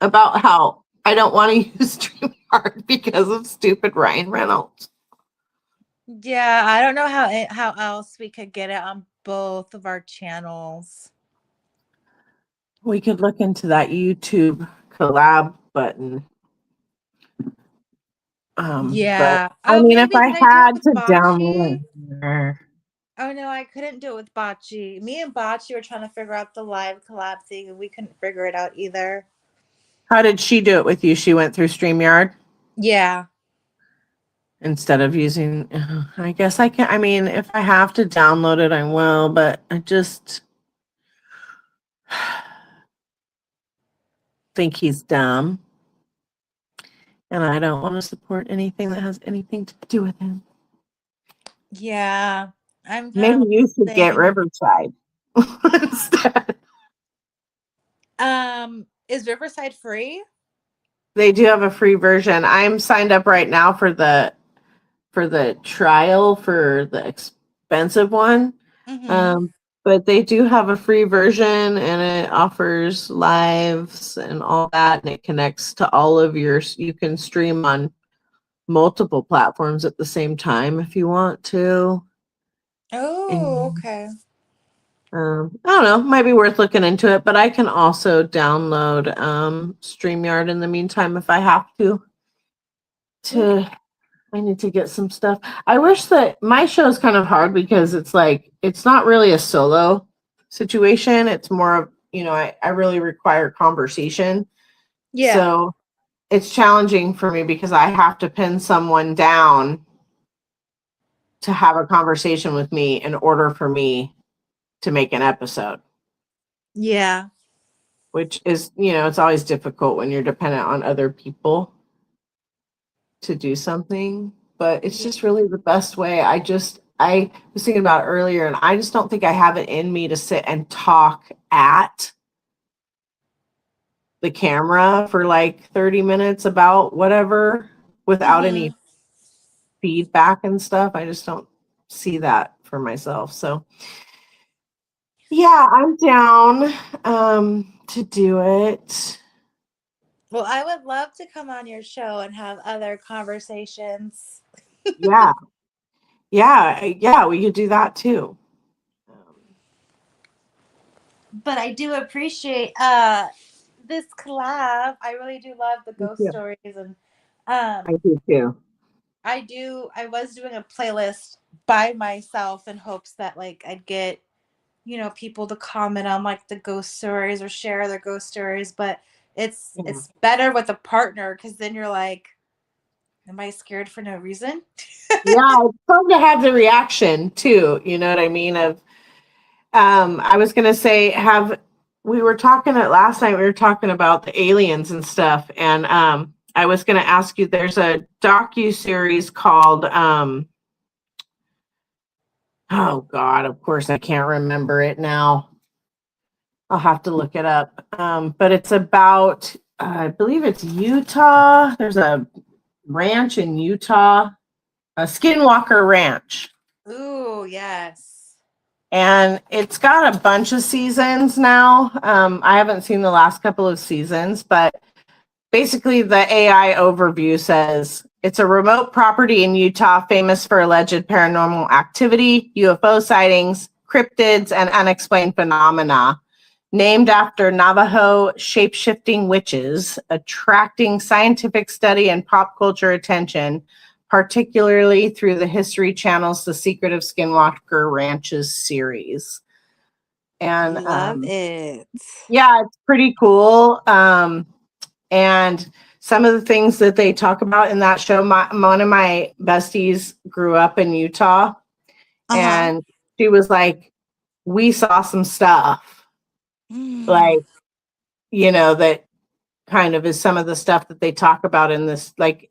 about how I don't want to use StreamYard because of stupid Ryan Reynolds. Yeah, I don't know how else we could get it on both of our channels. We could look into that YouTube collab button. But Yeah. I Oh, mean, if maybe I could I do it had with to Bocce? download it, Oh no, I couldn't do it with Bocce. Me and Bocce were trying to figure out the live collab thing, and we couldn't figure it out either. how did she do it with you? She went through StreamYard Yeah. instead of using. I guess I can. I mean, if I have to download it, I will. But I just think he's dumb, and I don't want to support anything that has anything to do with him. Yeah. I'm kind Maybe of you should the get same. Riverside instead. Is Riverside free? They do have a free version. I'm signed up right now for the trial for the expensive one. Mm-hmm. but they do have a free version and it offers lives and all that. And it connects to all of yours. You can stream on multiple platforms at the same time if you want to. Oh, And okay. I don't know, might be worth looking into it, but I can also download StreamYard in the meantime if I have Okay. to I need to get some stuff. I wish that my show is kind of hard because it's like it's not really a solo situation. It's more of, I really require conversation. Yeah. So it's challenging for me because I have to pin someone down to have a conversation with me in order for me to make an episode, Yeah. which is, it's always difficult when you're dependent on other people to do something, but it's Yeah. just really the best way. I was thinking about it earlier, and I just don't think I have it in me to sit and talk at the camera for like 30 minutes about whatever without Mm-hmm. any feedback and stuff. I just don't see that for myself. So yeah, I'm down to do it. Well, I would love to come on your show and have other conversations. Yeah. Yeah, we could do that too. Um, But I do appreciate this collab. I really do love the Me ghost too. stories, and I um do too. I was doing a playlist by myself in hopes that like I'd get, people to comment on like the ghost stories or share their ghost stories, but Yeah. it's better with a partner because then you're like, am I scared for no reason? Yeah, it's fun to have the reaction too. You know what I mean? Of I was gonna say, have we were talking at last night, we were talking about the aliens and stuff, and I was gonna ask you, there's a docu-series called oh God, of course I can't remember it now. I'll have to look it up. But it's about I believe it's Utah. There's a ranch in Utah, a Skinwalker Ranch. Ooh, yes. And it's got a bunch of seasons now. I haven't seen the last couple of seasons, but basically the AI overview says it's a remote property in Utah famous for alleged paranormal activity, UFO sightings, cryptids, and unexplained phenomena. Named after Navajo shape-shifting witches, attracting scientific study and pop culture attention, particularly through the History Channel's The Secret of Skinwalker Ranches series. And Love it. yeah, it's pretty cool. And some of the things that they talk about in that show, one of my besties grew up in Utah, Uh-huh. and she was like, we saw some stuff, Mm. like, that kind of is some of the stuff that they talk about in this, like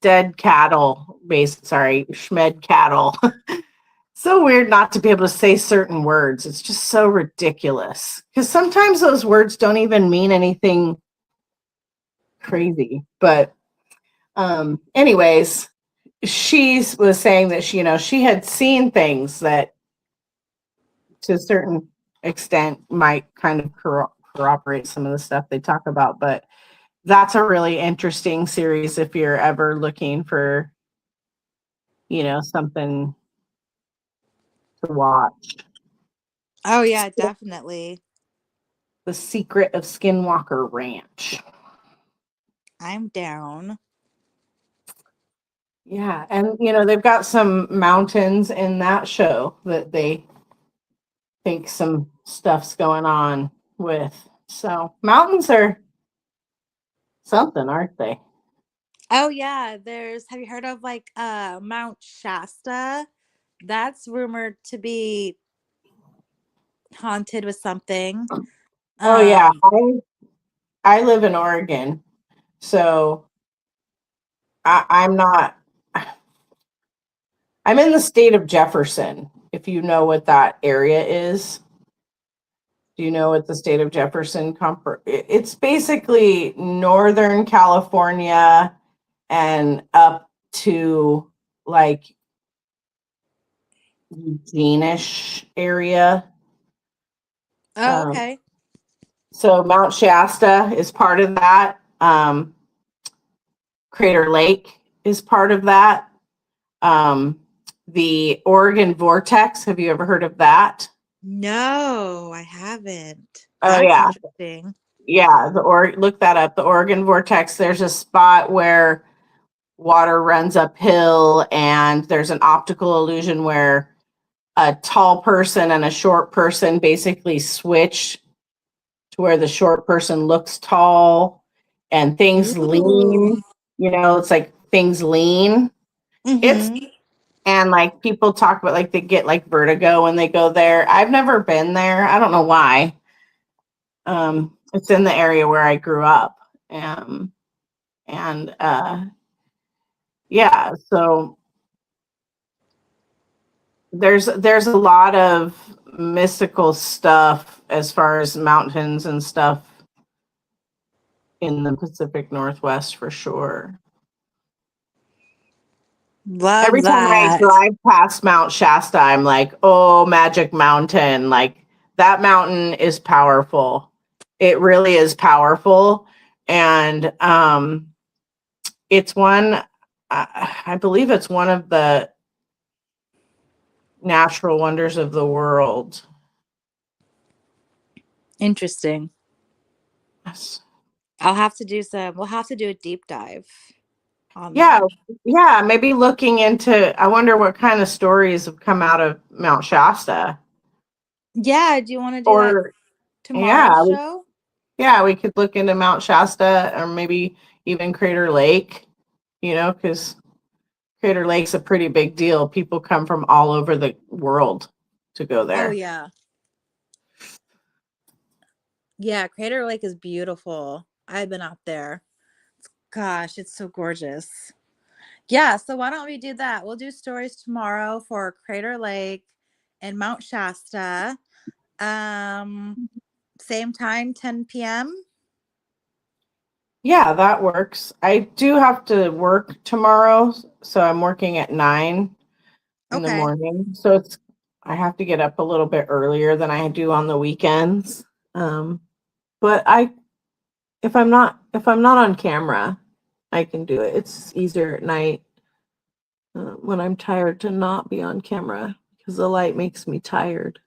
dead cattle based, sorry, schmed cattle. So weird not to be able to say certain words. It's just so ridiculous because sometimes those words don't even mean anything crazy. But anyways, she was saying that she had seen things that to a certain extent might kind of corroborate some of the stuff they talk about. But that's a really interesting series if you're ever looking for, something to watch. Oh yeah, definitely. The Secret of Skinwalker Ranch. I'm down. Yeah, and they've got some mountains in that show that they think some stuff's going on with. So mountains are something, aren't they? Oh yeah, there's have you heard of like Mount Shasta? That's rumored to be haunted with something. Oh yeah, Um I live in Oregon, so I'm not. I'm in the state of Jefferson. If you know what that area is, do you know what the state of Jefferson? It's basically Northern California and up to like Eugene-ish area. Oh, Um, okay. so Mount Shasta is part of that. Crater Lake is part of that. The Oregon Vortex, have you ever heard of that? No, I haven't. Oh That's yeah, interesting. yeah. Look that up. The Oregon Vortex. There's a spot where water runs uphill, and there's an optical illusion where a tall person and a short person basically switch to where the short person looks tall, and things Ooh. lean. It's like things lean. It's Mm-hmm. And like people talk about like they get like vertigo when they go there. I've never been there. I don't know why. It's in the area where I grew up. And yeah, so there's a lot of mystical stuff as far as mountains and stuff in the Pacific Northwest for sure. Love Every time I that. drive past Mount Shasta, I'm like, oh, Magic Mountain. Like that mountain is powerful. It really is powerful. And it's one, I believe it's one of the natural wonders of the world. Interesting. Yes. We'll have to do a deep dive on Yeah, there. yeah, maybe looking into, I wonder what kind of stories have come out of Mount Shasta. Yeah, do you want to do that Or, tomorrow's yeah, show? yeah, we could look into Mount Shasta or maybe even Crater Lake, because Crater Lake's a pretty big deal. People come from all over the world to go Oh there. yeah. Yeah, Crater Lake is beautiful. I've been out there. Gosh, it's so gorgeous. Yeah, so why don't we do that? We'll do stories tomorrow for Crater Lake and Mount Shasta. Um, Same time, 10 p.m. Yeah, that works. I do have to work tomorrow, so I'm working at 9 in the Okay. morning. So I have to get up a little bit earlier than I do on the weekends. But if I'm not on camera, I can do it. It's easier at night when I'm tired to not be on camera because the light makes me tired.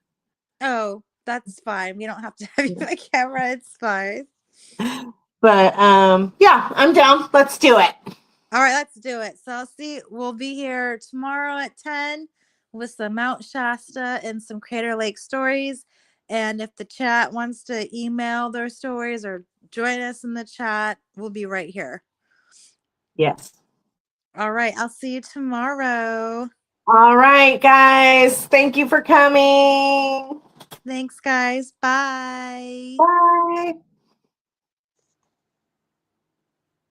Oh, that's fine. We don't have to have you on camera. It's fine. But yeah, I'm down. Let's do it. All right, let's do it. So we'll be here tomorrow at 10 with some Mount Shasta and some Crater Lake stories. And if the chat wants to email their stories or join us in the chat, we'll be right here. Yes. All right, I'll see you tomorrow. All right, guys. Thank you for coming. Thanks, guys. Bye. Bye.